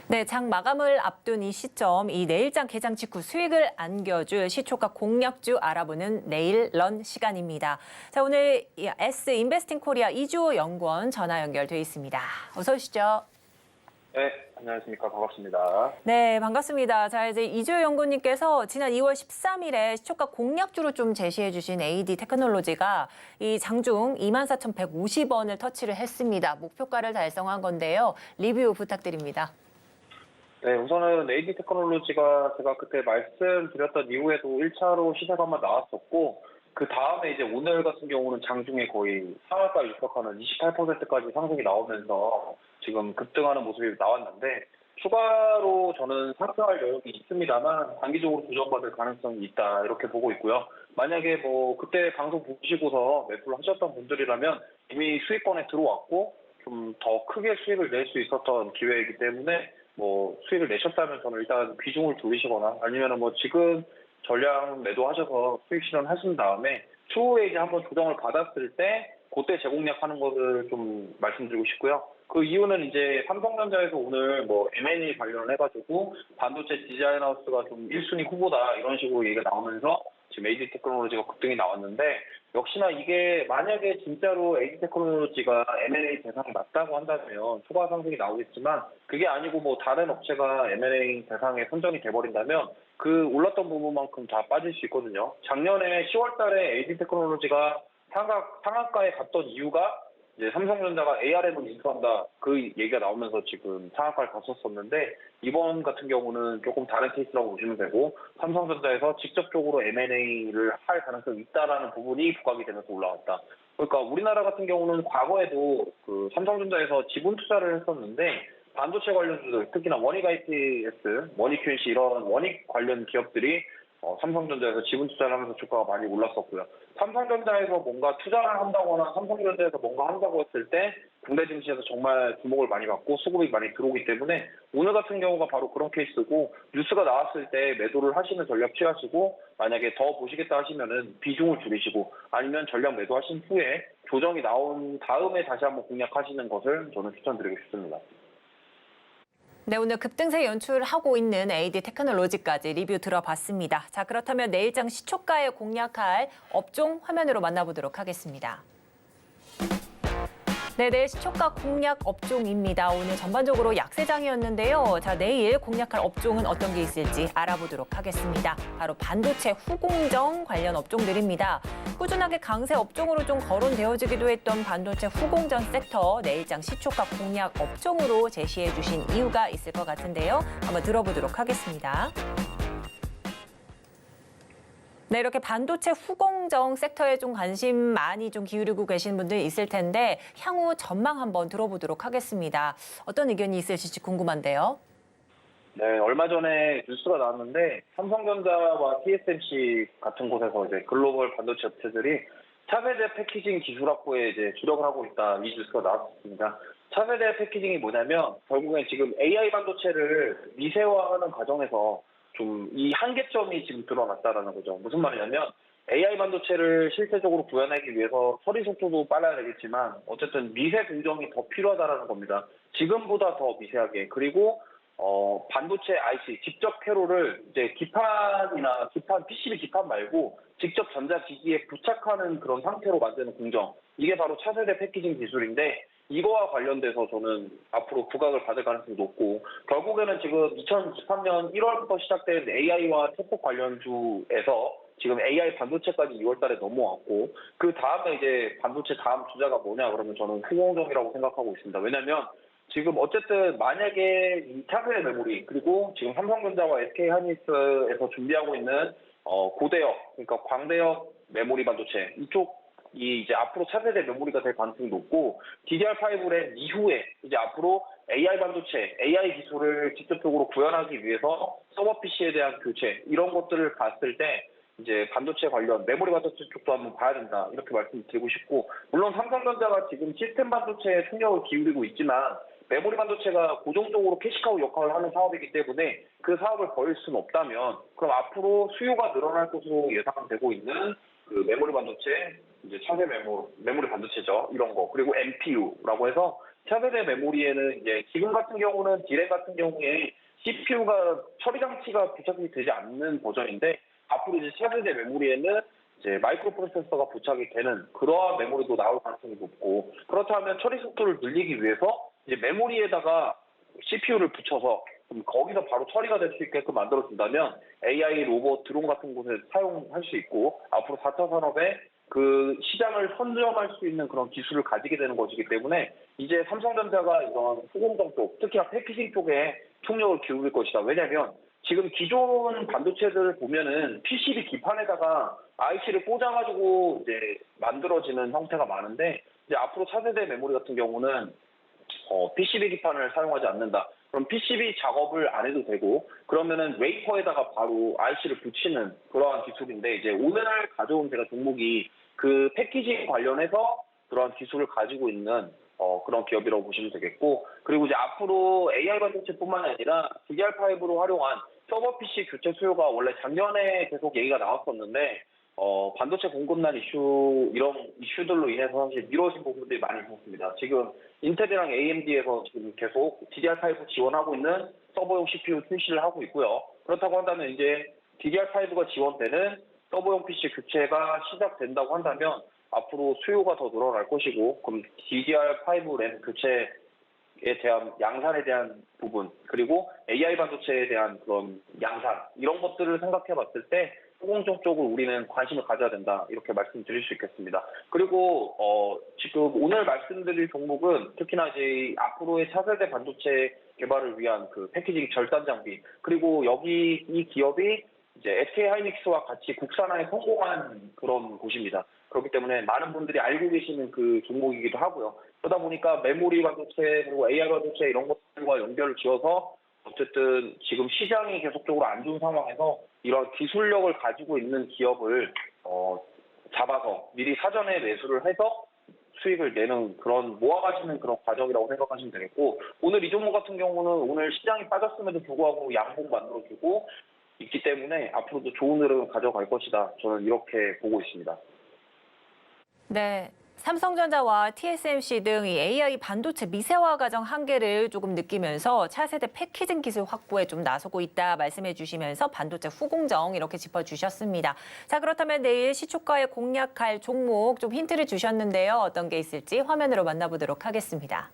네, 장 마감을 앞둔 이 시점, 이 내일장 개장 직후 수익을 안겨줄 시초가 공략주 알아보는 내일 런 시간입니다. 자, 오늘 S 인베스팅 코리아 이주호 연구원 전화 연결돼 있습니다. 어서 오시죠. 네, 안녕하십니까. 반갑습니다. 네, 반갑습니다. 자, 이제 이주호 연구님께서 지난 2월 13일에 시초가 공략주로 좀 제시해 주신 AD 테크놀로지가 이 장중 24,150원을 터치를 했습니다. 목표가를 달성한 건데요. 리뷰 부탁드립니다. 네, 우선은 AD 테크놀로지가 제가 그때 말씀드렸던 이후에도 1차로 시세가 한번 나왔었고, 그 다음에 이제 오늘 같은 경우는 장중에 거의 상한가 육박하는 28%까지 상승이 나오면서 지금 급등하는 모습이 나왔는데, 추가로 저는 상승할 여력이 있습니다만 단기적으로 부정받을 가능성이 있다 이렇게 보고 있고요. 만약에 뭐 그때 방송 보시고서 매수를 하셨던 분들이라면 이미 수익권에 들어왔고 좀 더 크게 수익을 낼 수 있었던 기회이기 때문에 뭐 수익을 내셨다면 저는 일단 비중을 돌리시거나 아니면 뭐 지금 전량 매도하셔서 수익 실현하신 다음에 추후에 이제 한번 조정을 받았을 때 그때 재공략하는 것을 좀 말씀드리고 싶고요. 그 이유는 이제 삼성전자에서 오늘 뭐 M&A 관련해가지고 반도체 디자인 하우스가 좀 1순위 후보다 이런 식으로 얘기가 나오면서 지금 AD 테크놀로지가 급등이 나왔는데, 역시나 이게 만약에 진짜로 AD 테크놀로지가 M&A 대상이 맞다고 한다면 추가 상승이 나오겠지만, 그게 아니고 뭐 다른 업체가 M&A 대상에 선정이 돼버린다면 그 올랐던 부분만큼 다 빠질 수 있거든요. 작년에 10월 달에 AD 테크놀로지가 상한가에 갔던 이유가 이제 삼성전자가 ARM을 인수한다 그 얘기가 나오면서 지금 상한가를 갔었었는데, 이번 같은 경우는 조금 다른 케이스라고 보시면 되고, 삼성전자에서 직접적으로 M&A를 할 가능성이 있다라는 부분이 부각이 되면서 올라왔다. 그러니까 우리나라 같은 경우는 과거에도 그 삼성전자에서 지분 투자를 했었는데 반도체 관련주들, 특히나 원익 IPS, 원익 QNC 이런 원익 관련 기업들이 삼성전자에서 지분 투자를 하면서 주가가 많이 올랐었고요. 삼성전자에서 뭔가 투자를 한다거나 삼성전자에서 뭔가 한다고 했을 때 국내 증시에서 정말 주목을 많이 받고 수급이 많이 들어오기 때문에 오늘 같은 경우가 바로 그런 케이스고, 뉴스가 나왔을 때 매도를 하시는 전략 취하시고, 만약에 더 보시겠다 하시면은 비중을 줄이시고, 아니면 전략 매도하신 후에 조정이 나온 다음에 다시 한번 공략하시는 것을 저는 추천드리고 싶습니다. 네, 오늘 급등세 연출하고 있는 AD 테크놀로지까지 리뷰 들어봤습니다. 자, 그렇다면 내일장 시초가에 공략할 업종 화면으로 만나보도록 하겠습니다. 네, 내일 시초가 공략 업종입니다. 오늘 전반적으로 약세장이었는데요. 자, 내일 공략할 업종은 어떤 게 있을지 알아보도록 하겠습니다. 바로 반도체 후공정 관련 업종들입니다. 꾸준하게 강세 업종으로 좀 거론되어지기도 했던 반도체 후공정 섹터, 내일장 시초가 공략 업종으로 제시해 주신 이유가 있을 것 같은데요. 한번 들어보도록 하겠습니다. 네, 이렇게 반도체 후공정 섹터에 좀 관심 많이 좀 기울이고 계신 분들 있을 텐데 향후 전망 한번 들어보도록 하겠습니다. 어떤 의견이 있으실지 궁금한데요. 네, 얼마 전에 뉴스가 나왔는데 삼성전자와 TSMC 같은 곳에서 이제 글로벌 반도체 업체들이 차세대 패키징 기술 확보에 이제 주력을 하고 있다, 이 뉴스가 나왔습니다. 차세대 패키징이 뭐냐면 결국엔 지금 AI 반도체를 미세화하는 과정에서 좀 이 한계점이 지금 드러났다라는 거죠. 무슨 말이냐면 AI 반도체를 실제적으로 구현하기 위해서 처리 속도도 빨라야 되겠지만 어쨌든 미세 공정이 더 필요하다라는 겁니다. 지금보다 더 미세하게. 그리고 반도체 IC 직접 회로를 이제 기판이나 PCB 기판 말고 직접 전자기기에 부착하는 그런 상태로 만드는 공정. 이게 바로 차세대 패키징 기술인데, 이거와 관련돼서 저는 앞으로 부각을 받을 가능성이 높고, 결국에는 지금 2023년 1월부터 시작된 AI와 태폭 관련주에서 지금 AI 반도체까지 2월 달에 넘어왔고, 그 다음에 이제 반도체 다음 주자가 뭐냐 그러면 저는 후공정이라고 생각하고 있습니다. 왜냐면 지금 어쨌든 만약에 이 차세대 메모리, 그리고 지금 삼성전자와 SK하이닉스에서 준비하고 있는 고대역, 그러니까 광대역 메모리 반도체, 이쪽이 이제 앞으로 차세대 메모리가 될 가능성이 높고, DDR5 램 이후에 이제 앞으로 AI 반도체, AI 기술을 직접적으로 구현하기 위해서 서버 PC에 대한 교체, 이런 것들을 봤을 때 이제 반도체 관련 메모리 반도체 쪽도 한번 봐야 된다, 이렇게 말씀드리고 싶고, 물론 삼성전자가 지금 시스템 반도체에 총력을 기울이고 있지만 메모리 반도체가 고정적으로 캐시카우 역할을 하는 사업이기 때문에 그 사업을 벌일 수는 없다면, 그럼 앞으로 수요가 늘어날 것으로 예상되고 있는 그 메모리 반도체, 이제 차세대 메모리 반도체죠, 이런 거, 그리고 MPU라고 해서 차세대 메모리에는 이제 지금 같은 경우는 디램 같은 경우에 CPU가 처리 장치가 부착이 되지 않는 버전인데, 앞으로 이제 차세대 메모리에는 이제 마이크로 프로세서가 부착이 되는 그러한 메모리도 나올 가능성이 높고, 그렇다면 처리 속도를 늘리기 위해서 이제 메모리에다가 CPU를 붙여서 거기서 바로 처리가 될 수 있게끔 만들어준다면 AI, 로봇, 드론 같은 곳에 사용할 수 있고, 앞으로 4차 산업에 그 시장을 선점할 수 있는 그런 기술을 가지게 되는 것이기 때문에 이제 삼성전자가 이런 후공정 쪽, 특히나 패키징 쪽에 총력을 기울일 것이다. 왜냐하면 지금 기존 반도체들을 보면은 PCB 기판에다가 IC를 꽂아가지고 이제 만들어지는 형태가 많은데, 이제 앞으로 차세대 메모리 같은 경우는 PCB 기판을 사용하지 않는다. 그럼 PCB 작업을 안 해도 되고, 그러면은 웨이퍼에다가 바로 IC를 붙이는 그러한 기술인데, 이제 오늘 가져온 제가 종목이 그 패키징 관련해서 그러한 기술을 가지고 있는 그런 기업이라고 보시면 되겠고, 그리고 이제 앞으로 AI 반도체뿐만 아니라 DDR5로 활용한 서버 PC 교체 수요가 원래 작년에 계속 얘기가 나왔었는데, 반도체 공급난 이런 이슈들로 인해서 사실 미뤄진 부분들이 많이 있었습니다. 지금 인텔이랑 AMD에서 지금 계속 DDR5 지원하고 있는 서버용 CPU 출시를 하고 있고요. 그렇다고 한다면 이제 DDR5가 지원되는 서버용 PC 교체가 시작된다고 한다면 앞으로 수요가 더 늘어날 것이고, 그럼 DDR5 램 교체에 대한 양산에 대한 부분, 그리고 AI 반도체에 대한 그런 양산, 이런 것들을 생각해 봤을 때 후공정 쪽을 우리는 관심을 가져야 된다, 이렇게 말씀드릴 수 있겠습니다. 그리고 지금 오늘 말씀드릴 종목은 특히나 이제 앞으로의 차세대 반도체 개발을 위한 그 패키징 절단 장비, 그리고 여기 이 기업이 이제 SK하이닉스와 같이 국산화에 성공한 그런 곳입니다. 그렇기 때문에 많은 분들이 알고 계시는 그 종목이기도 하고요. 그러다 보니까 메모리 반도체, 그리고 AI 반도체 이런 것들과 연결을 지어서 어쨌든 지금 시장이 계속적으로 안 좋은 상황에서 이런 기술력을 가지고 있는 기업을 잡아서 미리 사전에 매수를 해서 수익을 내는 그런 모아가시는 그런 과정이라고 생각하시면 되겠고, 오늘 이 종목 같은 경우는 오늘 시장이 빠졌음에도 불구하고 양봉 만들어주고 있기 때문에 앞으로도 좋은 흐름 가져갈 것이다. 저는 이렇게 보고 있습니다. 네. 삼성전자와 TSMC 등 이 AI 반도체 미세화 과정 한계를 조금 느끼면서 차세대 패키징 기술 확보에 좀 나서고 있다 말씀해 주시면서 반도체 후공정 이렇게 짚어주셨습니다. 자, 그렇다면 내일 시초가에 공략할 종목 좀 힌트를 주셨는데요. 어떤 게 있을지 화면으로 만나보도록 하겠습니다.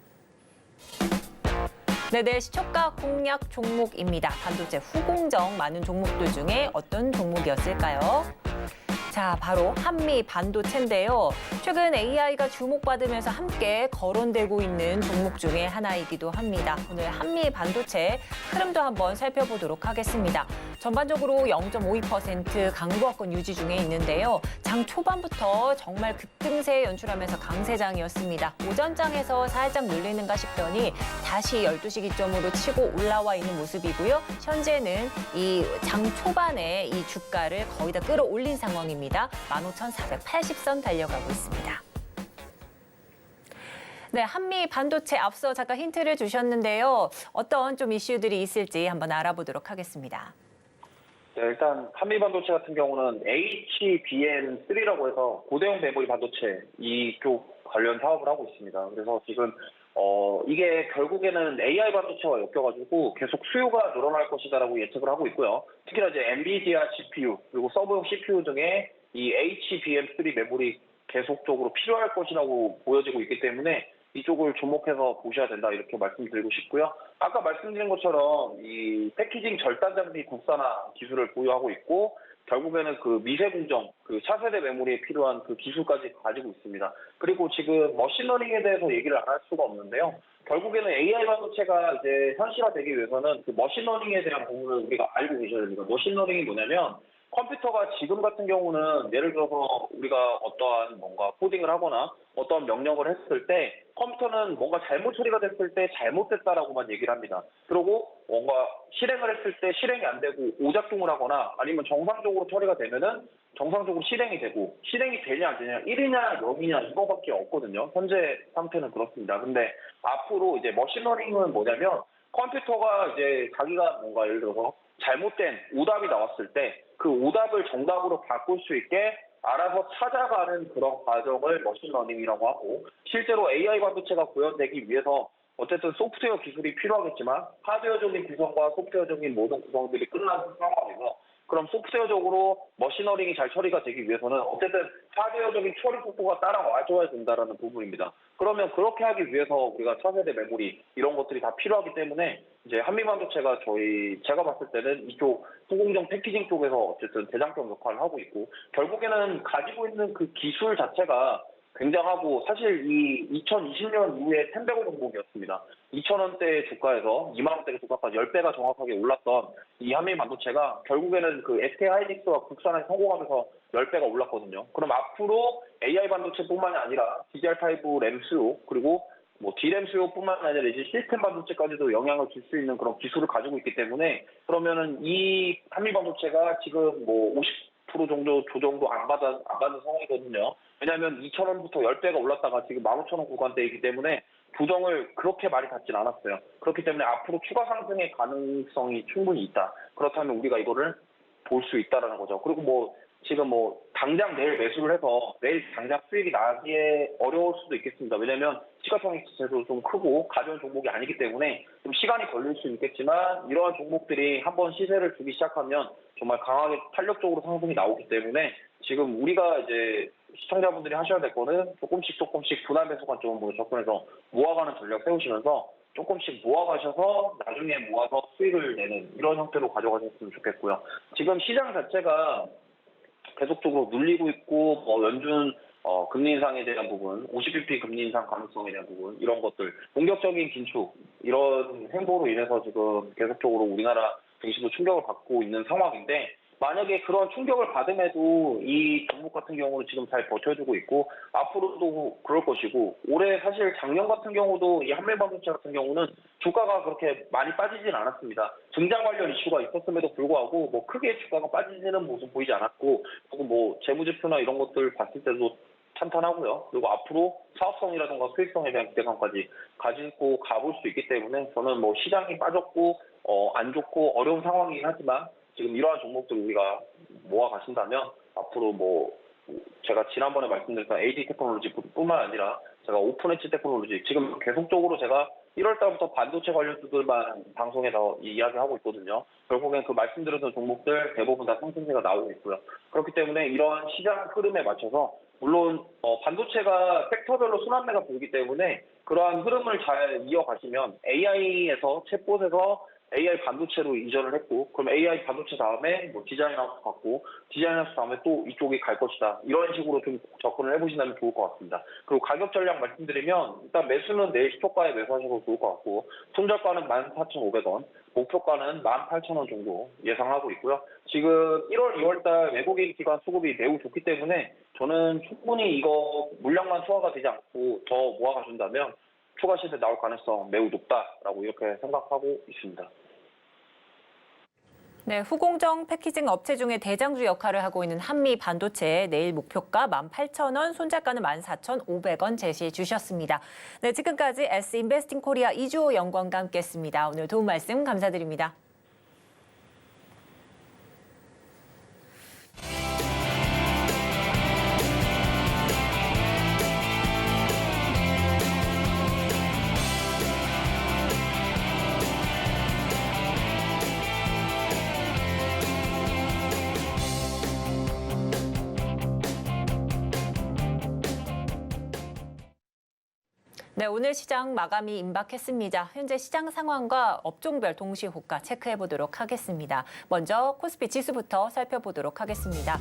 네, 내일 시초가 공략 종목입니다. 반도체 후공정 많은 종목들 중에 어떤 종목이었을까요? 자, 바로 한미 반도체인데요. 최근 AI가 주목받으면서 함께 거론되고 있는 종목 중에 하나이기도 합니다. 오늘 한미 반도체 흐름도 한번 살펴보도록 하겠습니다. 전반적으로 0.52% 강보합권 유지 중에 있는데요. 장 초반부터 정말 급등세 연출하면서 강세장이었습니다. 오전장에서 살짝 눌리는가 싶더니 다시 12시 기점으로 치고 올라와 있는 모습이고요. 현재는 이 장 초반에 이 주가를 거의 다 끌어올린 상황입니다. 15,480선 달려가고 있습니다. 네, 한미 반도체 앞서 잠깐 힌트를 주셨는데요. 어떤 좀 이슈들이 있을지 한번 알아보도록 하겠습니다. 네, 일단 한미 반도체 같은 경우는 HBM3라고 해서 고대형 메모리 반도체 이쪽 관련 사업을 하고 있습니다. 그래서 지금 이게 결국에는 AI 반도체와 엮여가지고 계속 수요가 늘어날 것이다라고 예측을 하고 있고요. 특히나 이제 엔비디아 GPU 그리고 서브용 CPU 등의 이 HBM3 메모리 계속적으로 필요할 것이라고 보여지고 있기 때문에 이쪽을 주목해서 보셔야 된다 이렇게 말씀드리고 싶고요. 아까 말씀드린 것처럼 이 패키징 절단 장비 국산화 기술을 보유하고 있고 결국에는 그 미세 공정, 그 차세대 메모리에 필요한 그 기술까지 가지고 있습니다. 그리고 지금 머신러닝에 대해서 얘기를 안 할 수가 없는데요. 결국에는 AI 반도체가 이제 현실화되기 위해서는 그 머신러닝에 대한 부분을 우리가 알고 계셔야 됩니다. 머신러닝이 뭐냐면 컴퓨터가 지금 같은 경우는 예를 들어서 우리가 어떠한 뭔가 코딩을 하거나 어떤 명령을 했을 때 컴퓨터는 뭔가 잘못 처리가 됐을 때 잘못됐다라고만 얘기를 합니다. 그리고 뭔가 실행을 했을 때 실행이 안 되고 오작동을 하거나 아니면 정상적으로 처리가 되면은 정상적으로 실행이 되고 실행이 되냐 안 되냐 1이냐 0이냐 이거밖에 없거든요. 현재 상태는 그렇습니다. 근데 앞으로 이제 머신러닝은 뭐냐면 컴퓨터가 이제 자기가 뭔가 예를 들어서 잘못된 오답이 나왔을 때 그 오답을 정답으로 바꿀 수 있게 알아서 찾아가는 그런 과정을 머신러닝이라고 하고 실제로 AI 반도체가 구현되기 위해서 어쨌든 소프트웨어 기술이 필요하겠지만 하드웨어적인 구성과 소프트웨어적인 모든 구성들이 끝난 상황에서 그럼 소프트웨어적으로 머신러닝이 잘 처리가 되기 위해서는 어쨌든 하드웨어적인 처리 속도가 따라와줘야 된다는 부분입니다. 그러면 그렇게 하기 위해서 우리가 차세대 메모리 이런 것들이 다 필요하기 때문에 이제 한미반도체가 제가 봤을 때는 이쪽 후공정 패키징 쪽에서 어쨌든 대장경 역할을 하고 있고 결국에는 가지고 있는 그 기술 자체가 굉장하고 사실 이 2020년 이후에 1,100원 종목이었습니다. 2,000원대 주가에서 2만 원대 주가까지 10배가 정확하게 올랐던 이 한미 반도체가 결국에는 그 SK 하이닉스와 국산에 성공하면서 10배가 올랐거든요. 그럼 앞으로 AI 반도체뿐만이 아니라 DDR5 램 수요 그리고 뭐 D램 수요뿐만 아니라 이제 시스템 반도체까지도 영향을 줄 수 있는 그런 기술을 가지고 있기 때문에 그러면은 이 한미 반도체가 지금 뭐 50% 정도 조정도 안 받은 상황이거든요. 왜냐하면 2,000원부터 10배가 올랐다가 지금 15,000원 구간대이기 때문에 조정을 그렇게 많이 받진 않았어요. 그렇기 때문에 앞으로 추가 상승의 가능성이 충분히 있다. 그렇다면 우리가 이거를 볼 수 있다라는 거죠. 그리고 뭐 지금 뭐 당장 내일 매수를 해서 내일 당장 수익이 나기에 어려울 수도 있겠습니다. 왜냐하면 시가총액자체도 좀 크고 가벼운 종목이 아니기 때문에 좀 시간이 걸릴 수 있겠지만 이러한 종목들이 한번 시세를 주기 시작하면 정말 강하게 탄력적으로 상승이 나오기 때문에 지금 우리가 이제 시청자분들이 하셔야 될 거는 조금씩 분할 매수 관점으로 접근해서 모아가는 전략 세우시면서 조금씩 모아가셔서 나중에 모아서 수익을 내는 이런 형태로 가져가셨으면 좋겠고요. 지금 시장 자체가 계속적으로 눌리고 있고 뭐 연준 금리 인상에 대한 부분, 50bp 금리 인상 가능성에 대한 부분 이런 것들 공격적인 긴축 이런 행보로 인해서 지금 계속적으로 우리나라 증시도 충격을 받고 있는 상황인데 만약에 그런 충격을 받음에도 이 종목 같은 경우는 지금 잘 버텨주고 있고 앞으로도 그럴 것이고 올해 사실 작년 같은 경우도 이 한밀반도체 같은 경우는 주가가 그렇게 많이 빠지진 않았습니다. 증장 관련 이슈가 있었음에도 불구하고 뭐 크게 주가가 빠지는 모습 보이지 않았고 그리고 뭐 재무제표나 이런 것들 봤을 때도 탄탄하고요. 그리고 앞으로 사업성이라든가 수익성에 대한 기대감까지 가지고 가볼 수 있기 때문에 저는 뭐 시장이 빠졌고 안 좋고 어려운 상황이긴 하지만 지금 이러한 종목들 우리가 모아 가신다면 앞으로 뭐 제가 지난번에 말씀드렸던 AD 테크놀로지뿐만 아니라 제가 오픈 엣지 테크놀로지 지금 계속적으로 제가 1월 달부터 반도체 관련주들만 방송에서 이야기하고 있거든요. 결국엔 그 말씀드렸던 종목들 대부분 다 상승세가 나오고 있고요. 그렇기 때문에 이러한 시장 흐름에 맞춰서 물론 반도체가 섹터별로 순환매가 보이기 때문에 그러한 흐름을 잘 이어가시면 AI에서 챗봇에서 AI 반도체로 이전을 했고 그럼 AI 반도체 다음에 뭐 디자인하우스 갔고 디자인하우스 다음에 또 이쪽이 갈 것이다. 이런 식으로 좀 접근을 해보신다면 좋을 것 같습니다. 그리고 가격 전략 말씀드리면 일단 매수는 내일 시초가에 매수하셔도 좋을 것 같고 손절가는 14,500원, 목표가는 18,000원 정도 예상하고 있고요. 지금 1월, 2월달 외국인 기관 수급이 매우 좋기 때문에 저는 충분히 이거 물량만 소화가 되지 않고 더 모아가신다면 추가 시세 나올 가능성 매우 높다라고 이렇게 생각하고 있습니다. 네, 후공정 패키징 업체 중에 대장주 역할을 하고 있는 한미 반도체 내일 목표가 18,000원, 손절가는 14,500원 제시해 주셨습니다. 네, 지금까지 S인베스팅 코리아 이주호 연구원과 함께했습니다. 오늘 도움 말씀 감사드립니다. 네, 오늘 시장 마감이 임박했습니다. 현재 시장 상황과 업종별 동시 호가 체크해 보도록 하겠습니다. 먼저 코스피 지수부터 살펴보도록 하겠습니다.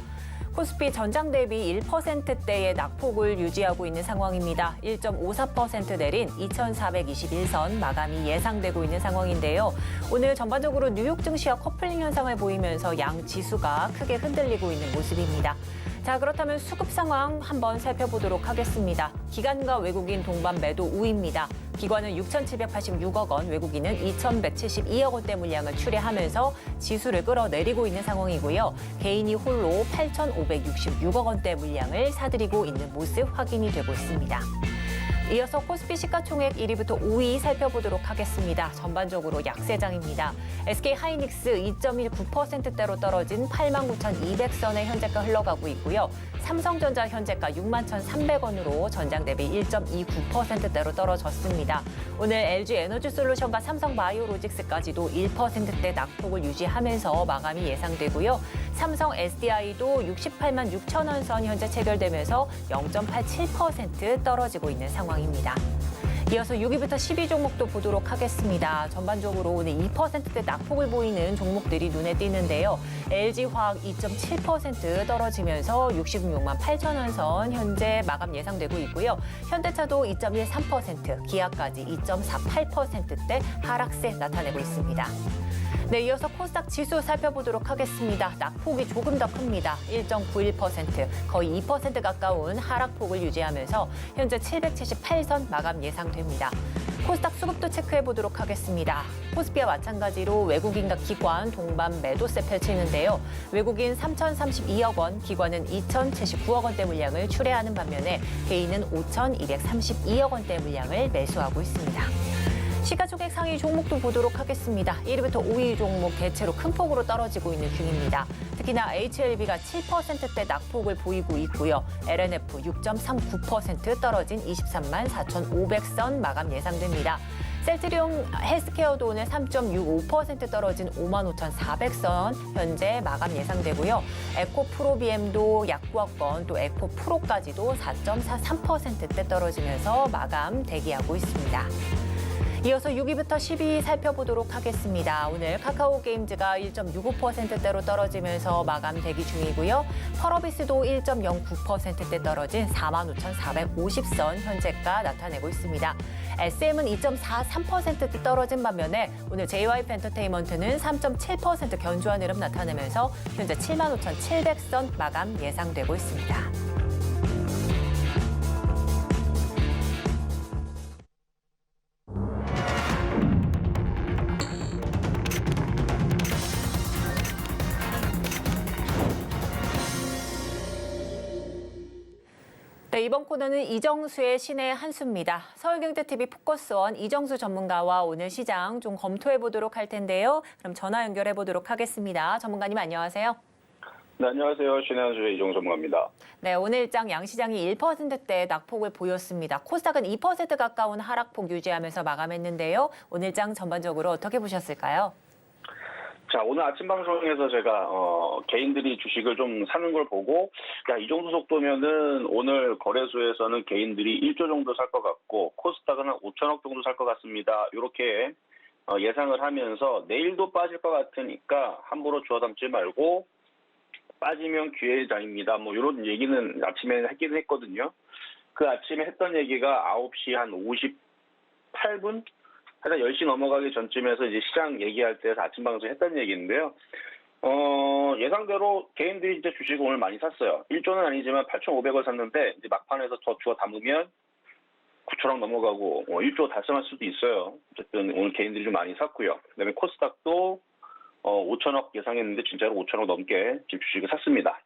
코스피 전장 대비 1%대의 낙폭을 유지하고 있는 상황입니다. 1.54% 내린 2,421선 마감이 예상되고 있는 상황인데요. 오늘 전반적으로 뉴욕 증시와 커플링 현상을 보이면서 양 지수가 크게 흔들리고 있는 모습입니다. 자, 그렇다면 수급 상황 한번 살펴보도록 하겠습니다. 기관과 외국인 동반 매도 우입니다. 기관은 6,786억 원, 외국인은 2,172억 원대 물량을 출회하면서 지수를 끌어내리고 있는 상황이고요. 개인이 홀로 8,566억 원대 물량을 사들이고 있는 모습 확인이 되고 있습니다. 이어서 코스피 시가총액 1위부터 5위 살펴보도록 하겠습니다. 전반적으로 약세장입니다. SK하이닉스 2.19%대로 떨어진 89,200선의 현재가 흘러가고 있고요. 삼성전자 현재가 61,300원으로 전장 대비 1.29%대로 떨어졌습니다. 오늘 LG에너지솔루션과 삼성바이오로직스까지도 1%대 낙폭을 유지하면서 마감이 예상되고요. 삼성 SDI도 68만 6천 원 선 현재 체결되면서 0.87% 떨어지고 있는 상황입니다. 이어서 6위부터 10위 종목도 보도록 하겠습니다. 전반적으로 오늘 2%대 낙폭을 보이는 종목들이 눈에 띄는데요. LG화학 2.7% 떨어지면서 66만 8천 원 선 현재 마감 예상되고 있고요. 현대차도 2.13%, 기아까지 2.48%대 하락세 나타내고 있습니다. 네, 이어서 코스닥 지수 살펴보도록 하겠습니다. 낙폭이 조금 더 큽니다. 1.91%, 거의 2% 가까운 하락폭을 유지하면서 현재 778선 마감 예상됩니다. 코스닥 수급도 체크해 보도록 하겠습니다. 코스피와 마찬가지로 외국인과 기관 동반 매도세 펼치는데요. 외국인 3,032억 원, 기관은 2,079억 원대 물량을 출회하는 반면에 개인은 5,232억 원대 물량을 매수하고 있습니다. 시가총액 상위 종목도 보도록 하겠습니다. 1위부터 5위 종목 대체로 큰 폭으로 떨어지고 있는 중입니다. 특히나 HLB가 7%대 낙폭을 보이고 있고요. LNF 6.39% 떨어진 23만 4,500선 마감 예상됩니다. 셀트리온 헬스케어도 오늘 3.65% 떨어진 55,400선 현재 마감 예상되고요. 에코프로비엠도 약구학번 또 에코프로까지도 4.43%대 떨어지면서 마감 대기하고 있습니다. 이어서 6위부터 10위 살펴보도록 하겠습니다. 오늘 카카오 게임즈가 1.65%대로 떨어지면서 마감 대기 중이고요. 펄어비스도 1.09%대 떨어진 45,450선 현재가 나타내고 있습니다. SM은 2.43%대 떨어진 반면에 오늘 JYP 엔터테인먼트는 3.7% 견조한 흐름 나타내면서 현재 75,700선 마감 예상되고 있습니다. 네, 이번 코너는 이정수의 신의 한 수입니다. 서울경제TV 포커스원 이정수 전문가와 오늘 시장 좀 검토해 보도록 할 텐데요. 그럼 전화 연결해 보도록 하겠습니다. 전문가님 안녕하세요. 네, 안녕하세요. 신의 한 수의 이정수 전문가입니다. 네, 오늘 장 양시장이 1%대 낙폭을 보였습니다. 코스닥은 2% 가까운 하락폭 유지하면서 마감했는데요. 오늘 장 전반적으로 어떻게 보셨을까요? 자, 오늘 아침 방송에서 제가 개인들이 주식을 좀 사는 걸 보고 야, 이 정도 속도면은 오늘 거래소에서는 개인들이 1조 정도 살 것 같고 코스닥은 한 5천억 정도 살 것 같습니다. 이렇게 예상을 하면서 내일도 빠질 것 같으니까 함부로 주워 담지 말고 빠지면 기회장입니다. 뭐 이런 얘기는 아침에 했긴 했거든요. 그 아침에 했던 얘기가 9시 한 58분? 하여튼 10시 넘어가기 전쯤에서 이제 시장 얘기할 때 아침 방송 했던 얘기인데요. 예상대로 개인들이 이제 주식을 오늘 많이 샀어요. 1조는 아니지만 8,500원 샀는데 이제 막판에서 더 주워 담으면 9천억 넘어가고 1조 달성할 수도 있어요. 어쨌든 오늘 개인들이 좀 많이 샀고요. 그다음에 코스닥도 5천억 예상했는데 진짜로 5천억 넘게 주식을 샀습니다.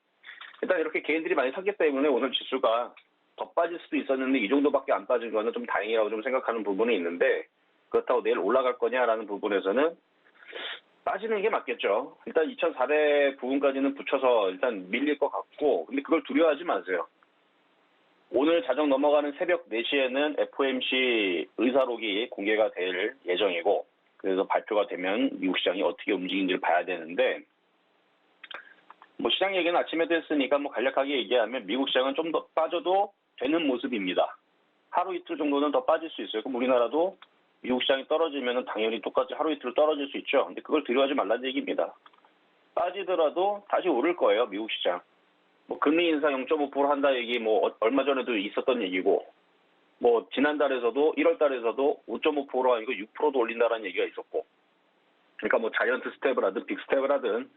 일단 이렇게 개인들이 많이 샀기 때문에 오늘 지수가 더 빠질 수도 있었는데 이 정도밖에 안 빠진 거는 좀 다행이라고 좀 생각하는 부분이 있는데 그렇다고 내일 올라갈 거냐라는 부분에서는 빠지는 게 맞겠죠. 일단 2,400 부분까지는 붙여서 일단 밀릴 것 같고 근데 그걸 두려워하지 마세요. 오늘 자정 넘어가는 새벽 4시에는 FOMC 의사록이 공개가 될 예정이고 그래서 발표가 되면 미국 시장이 어떻게 움직이는지를 봐야 되는데 뭐 시장 얘기는 아침에도 했으니까 뭐 간략하게 얘기하면 미국 시장은 좀 더 빠져도 되는 모습입니다. 하루 이틀 정도는 더 빠질 수 있어요. 그럼 우리나라도 미국 시장이 떨어지면 당연히 똑같이 하루 이틀 떨어질 수 있죠. 근데 그걸 두려워하지 말라는 얘기입니다. 빠지더라도 다시 오를 거예요. 미국 시장. 뭐 금리 인상 0.5% 한다 얘기 뭐 얼마 전에도 있었던 얘기고 뭐 지난달에서도 1월달에서도 5.5%가 아니고 6%도 올린다라는 얘기가 있었고 그러니까 뭐 자이언트 스텝을 하든 빅 스텝을 하든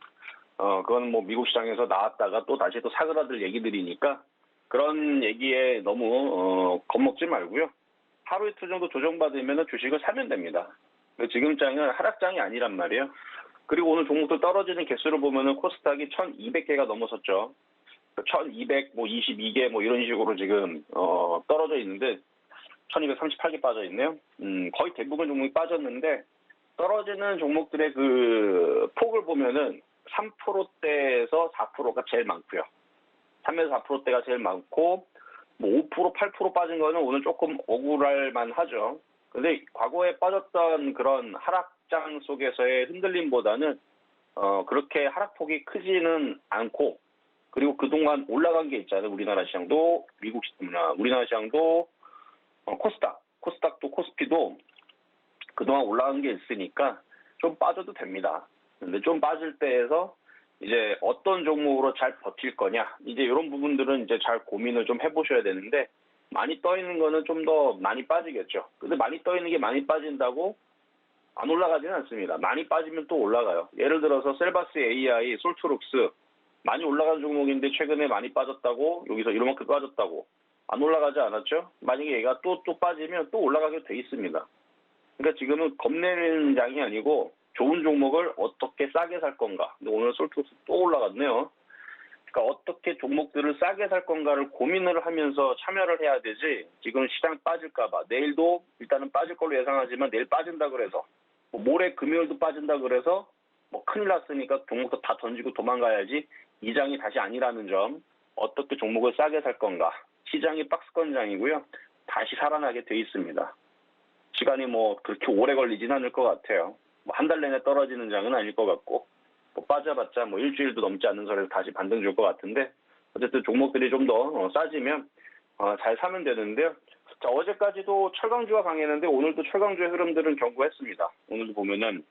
그건 뭐 미국 시장에서 나왔다가 또 다시 또 사그라들 얘기들이니까 그런 얘기에 너무 겁먹지 말고요. 하루 이틀 정도 조정받으면 주식을 사면 됩니다. 지금 장은 하락장이 아니란 말이에요. 그리고 오늘 종목들 떨어지는 개수를 보면은 코스닥이 1,200개가 넘어섰죠. 1,200, 뭐 22개 뭐 이런 식으로 지금 떨어져 있는데 1,238개 빠져 있네요. 거의 대부분 종목이 빠졌는데 떨어지는 종목들의 그 폭을 보면은 3%대에서 4%가 제일 많고요. 3에서 4%대가 제일 많고 뭐 5%, 8% 빠진 거는 오늘 조금 억울할 만하죠. 근데 과거에 빠졌던 그런 하락장 속에서의 흔들림보다는 그렇게 하락폭이 크지는 않고 그리고 그동안 올라간 게 있잖아요. 우리나라 시장도 우리나라 시장도 코스닥도 코스피도 그동안 올라간 게 있으니까 좀 빠져도 됩니다. 근데 좀 빠질 때에서 이제 어떤 종목으로 잘 버틸 거냐 이제 이런 부분들은 이제 잘 고민을 좀 해보셔야 되는데 많이 떠 있는 거는 좀 더 많이 빠지겠죠. 근데 많이 떠 있는 게 많이 빠진다고 안 올라가지는 않습니다. 많이 빠지면 또 올라가요. 예를 들어서 셀바스 AI, 솔트룩스 많이 올라간 종목인데 최근에 많이 빠졌다고 여기서 이만큼 빠졌다고 안 올라가지 않았죠? 만약에 얘가 또 빠지면 또 올라가게 돼 있습니다. 그러니까 지금은 겁내는 장이 아니고 좋은 종목을 어떻게 싸게 살 건가. 근데 오늘 솔트룩스 또 올라갔네요. 그러니까 어떻게 종목들을 싸게 살 건가를 고민을 하면서 참여를 해야 되지. 지금 시장 빠질까 봐. 내일도 일단은 빠질 걸로 예상하지만 내일 빠진다 그래서 뭐 모레 금요일도 빠진다 그래서 뭐 큰일 났으니까 종목도 다 던지고 도망가야지. 이 장이 다시 아니라는 점. 어떻게 종목을 싸게 살 건가. 시장이 박스권장이고요. 다시 살아나게 돼 있습니다. 시간이 뭐 그렇게 오래 걸리진 않을 것 같아요. 뭐 한 달 내내 떨어지는 장은 아닐 것 같고 뭐 빠져봤자 뭐 일주일도 넘지 않는 선에서 다시 반등 줄 것 같은데 어쨌든 종목들이 좀 더 싸지면 잘 사면 되는데요. 자, 어제까지도 철강주가 강했는데 오늘도 철강주의 흐름들은 견고했습니다. 오늘도 보면은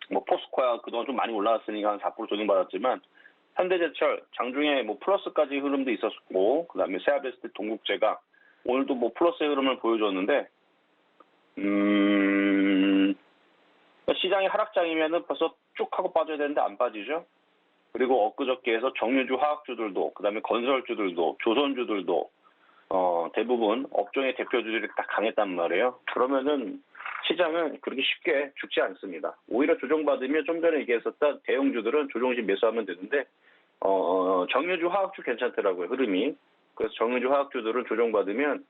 뭐 포스코야 그동안 좀 많이 올라왔으니까 한 4% 조정받았지만 현대제철 장중에 뭐 플러스까지 흐름도 있었고 그다음에 세아베스트 동국제가 오늘도 뭐 플러스의 흐름을 보여줬는데 시장이 하락장이면은 벌써 쭉 하고 빠져야 되는데 안 빠지죠. 그리고 엊그저께에서 정유주 화학주들도 그다음에 건설주들도 조선주들도 대부분 업종의 대표주들이 다 강했단 말이에요. 그러면은 시장은 그렇게 쉽게 죽지 않습니다. 오히려 조정받으면 좀 전에 얘기했었던 대형주들은 조정시 매수하면 되는데 정유주 화학주 괜찮더라고요. 흐름이. 그래서 정유주 화학주들은 조정받으면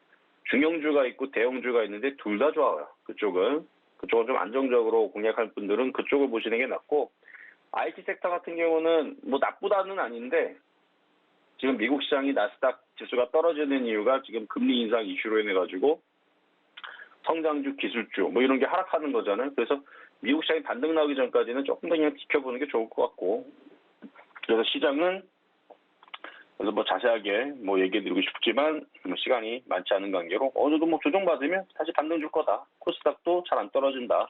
중형주가 있고 대형주가 있는데 둘 다 좋아요. 그쪽은 좀 안정적으로 공략할 분들은 그쪽을 보시는 게 낫고 IT 섹터 같은 경우는 뭐 나쁘다는 아닌데 지금 미국 시장이 나스닥 지수가 떨어지는 이유가 지금 금리 인상 이슈로 인해 가지고 성장주, 기술주 뭐 이런 게 하락하는 거잖아요. 그래서 미국 시장이 반등 나오기 전까지는 조금 더 그냥 지켜보는 게 좋을 것 같고 그래서 시장은 그래서 뭐 자세하게 뭐 얘기해드리고 싶지만 시간이 많지 않은 관계로 어느 정도 뭐 조정받으면 다시 반등 줄 거다. 코스닥도 잘 안 떨어진다.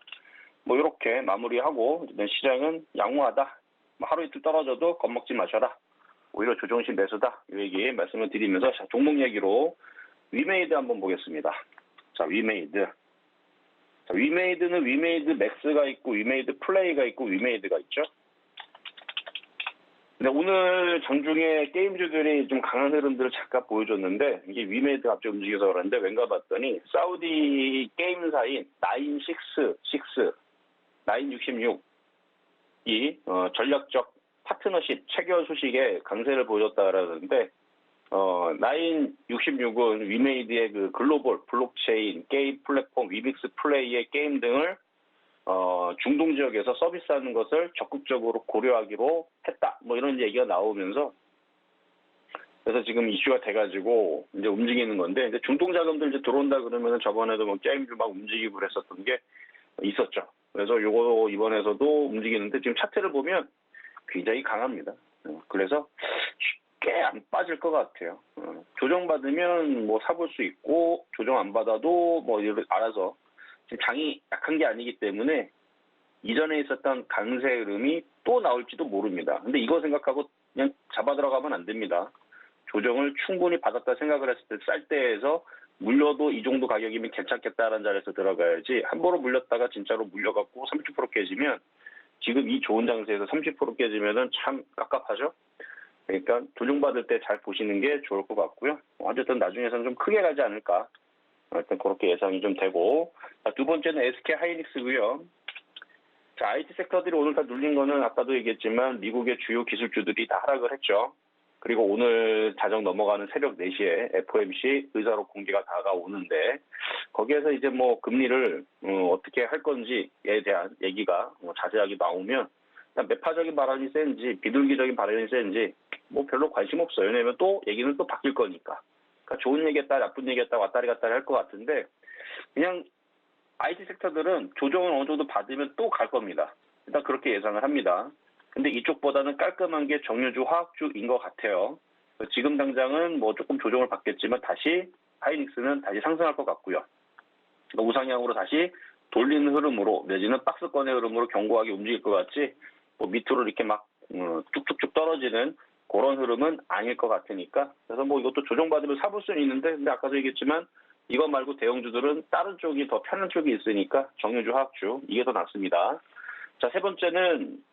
뭐 이렇게 마무리하고 시장은 양호하다. 뭐 하루 이틀 떨어져도 겁먹지 마셔라. 오히려 조정시 매수다. 이 얘기 말씀을 드리면서 종목 얘기로 위메이드 한번 보겠습니다. 자, 위메이드. 자, 위메이드는 위메이드 맥스가 있고 위메이드 플레이가 있고 위메이드가 있죠. 근데 오늘 장중에 게임주들이 좀 강한 흐름들을 잠깐 보여줬는데 이게 위메이드 갑자기 움직여서 그러는데 왠가 봤더니 사우디 게임사인 966이 전략적 파트너십 체결 소식에 강세를 보여줬다 그러는데 966은 위메이드의 그 글로벌 블록체인 게임 플랫폼 위믹스 플레이의 게임 등을 중동 지역에서 서비스하는 것을 적극적으로 고려하기로 했다. 뭐 이런 얘기가 나오면서 그래서 지금 이슈가 돼가지고 이제 움직이는 건데 이제 중동 자금들 이제 들어온다 그러면은 저번에도 뭐 게임주 막 움직이고 그랬었던 게 있었죠. 그래서 요거 이번에서도 움직이는데 지금 차트를 보면 굉장히 강합니다. 그래서 쉽게 안 빠질 것 같아요. 조정받으면 뭐 사볼 수 있고 조정 안 받아도 뭐 알아서 지금 장이 약한 게 아니기 때문에 이전에 있었던 강세 흐름이 또 나올지도 모릅니다. 근데 이거 생각하고 그냥 잡아 들어가면 안 됩니다. 조정을 충분히 받았다 생각을 했을 때 쌀 때에서 물려도 이 정도 가격이면 괜찮겠다라는 자리에서 들어가야지 한 번으로 물렸다가 진짜로 물려갖고 30% 깨지면 지금 이 좋은 장세에서 30% 깨지면은 참 깝깝하죠. 그러니까 조정받을 때 잘 보시는 게 좋을 것 같고요. 어쨌든 나중에서는 좀 크게 가지 않을까. 일단 그렇게 예상이 좀 되고. 자, 두 번째는 SK 하이닉스고요. 자, IT 섹터들이 오늘 다 눌린 거는 아까도 얘기했지만 미국의 주요 기술주들이 다 하락을 했죠. 그리고 오늘 자정 넘어가는 새벽 4시에 FOMC 의사록 공개가 다가오는데 거기에서 이제 뭐 금리를 어떻게 할 건지에 대한 얘기가 자세하게 나오면 매파적인 발언이 센지 비둘기적인 발언이 센지 뭐 별로 관심 없어요. 왜냐하면 또 얘기는 또 바뀔 거니까. 그러니까 좋은 얘기했다 나쁜 얘기했다 왔다리 갔다리 할 것 같은데 그냥 IT 섹터들은 조정을 어느 정도 받으면 또 갈 겁니다. 일단 그렇게 예상을 합니다. 근데 이쪽보다는 깔끔한 게 정유주 화학주인 것 같아요. 지금 당장은 뭐 조금 조정을 받겠지만 다시 하이닉스는 다시 상승할 것 같고요. 우상향으로 다시 돌리는 흐름으로 내지는 박스권의 흐름으로 견고하게 움직일 것 같지 뭐 밑으로 이렇게 막 쭉쭉쭉 떨어지는 그런 흐름은 아닐 것 같으니까 그래서 뭐 이것도 조정받으면 사볼 수는 있는데 근데 아까도 얘기했지만 이거 말고 대형주들은 다른 쪽이 더 편한 쪽이 있으니까 정유주 화학주 이게 더 낫습니다. 자, 세 번째는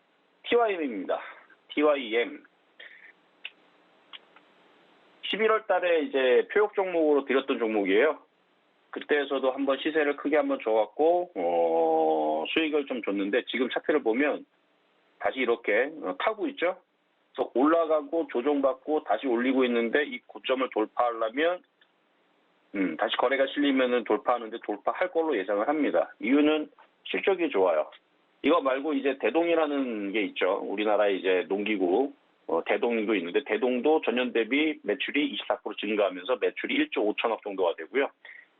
TYM입니다. TYM 11월 달에 이제 표역 종목으로 드렸던 종목이에요. 그때에서도 한번 시세를 크게 한번 줘갖고 수익을 좀 줬는데 지금 차트를 보면 다시 이렇게 타고 있죠. 그래서 올라가고 조정받고 다시 올리고 있는데 이 고점을 돌파하려면 다시 거래가 실리면은 돌파하는데 돌파할 걸로 예상을 합니다. 이유는 실적이 좋아요. 이거 말고 이제 대동이라는 게 있죠. 우리나라 이제 농기구 대동도 있는데 대동도 전년 대비 매출이 24% 증가하면서 매출이 1조 5천억 정도가 되고요.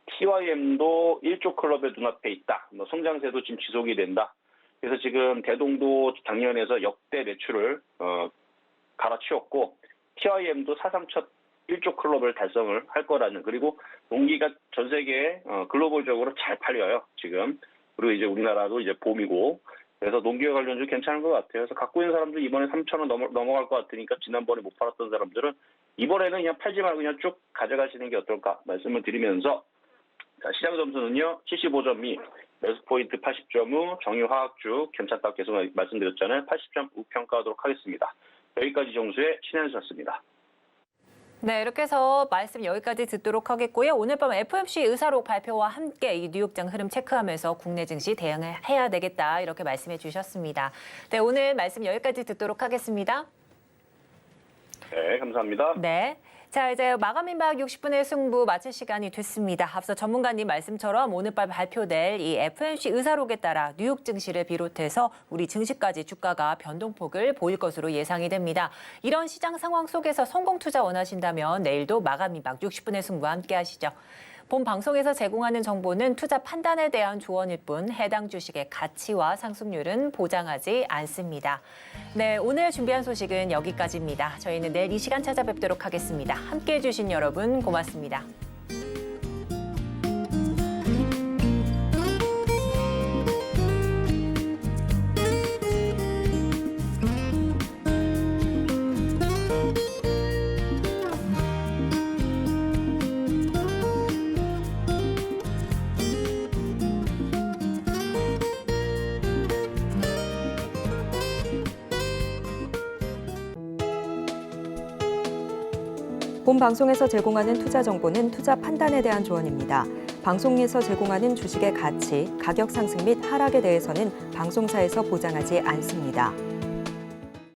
TYM도 1조 클럽의 눈앞에 있다. 성장세도 지금 지속이 된다. 그래서 지금 대동도 작년에서 역대 매출을 갈아치웠고 TYM도 사상 첫 1조 클럽을 달성을 할 거라는, 그리고 농기가 전 세계에 글로벌적으로 잘 팔려요, 지금. 그리고 이제 우리나라도 이제 봄이고, 그래서 농기계 관련주 괜찮은 것 같아요. 그래서 갖고 있는 사람들 이번에 3,000원 넘어갈 것 같으니까 지난번에 못 팔았던 사람들은 이번에는 그냥 팔지 말고 그냥 쭉 가져가시는 게 어떨까 말씀을 드리면서, 자, 시장 점수는요, 75점 미, 매수포인트 80.5, 정유화학주 괜찮다고 계속 말씀드렸잖아요. 80.5 평가하도록 하겠습니다. 여기까지 정수의 신현수였습니다. 네, 이렇게 해서 말씀 여기까지 듣도록 하겠고요. 오늘 밤 FOMC 의사록 발표와 함께 이 뉴욕장 흐름 체크하면서 국내 증시 대응을 해야 되겠다 이렇게 말씀해 주셨습니다. 네, 오늘 말씀 여기까지 듣도록 하겠습니다. 네, 감사합니다. 네. 자, 이제 마감인박 60분의 승부 마칠 시간이 됐습니다. 앞서 전문가님 말씀처럼 오늘 밤 발표될 이 FOMC 의사록에 따라 뉴욕 증시를 비롯해서 우리 증시까지 주가가 변동폭을 보일 것으로 예상이 됩니다. 이런 시장 상황 속에서 성공 투자 원하신다면 내일도 마감인박 60분의 승부와 함께 하시죠. 본 방송에서 제공하는 정보는 투자 판단에 대한 조언일 뿐 해당 주식의 가치와 상승률은 보장하지 않습니다. 네, 오늘 준비한 소식은 여기까지입니다. 저희는 내일 이 시간 찾아뵙도록 하겠습니다. 함께해 주신 여러분 고맙습니다. 본 방송에서 제공하는 투자 정보는 투자 판단에 대한 조언입니다. 방송에서 제공하는 주식의 가치, 가격 상승 및 하락에 대해서는 방송사에서 보장하지 않습니다.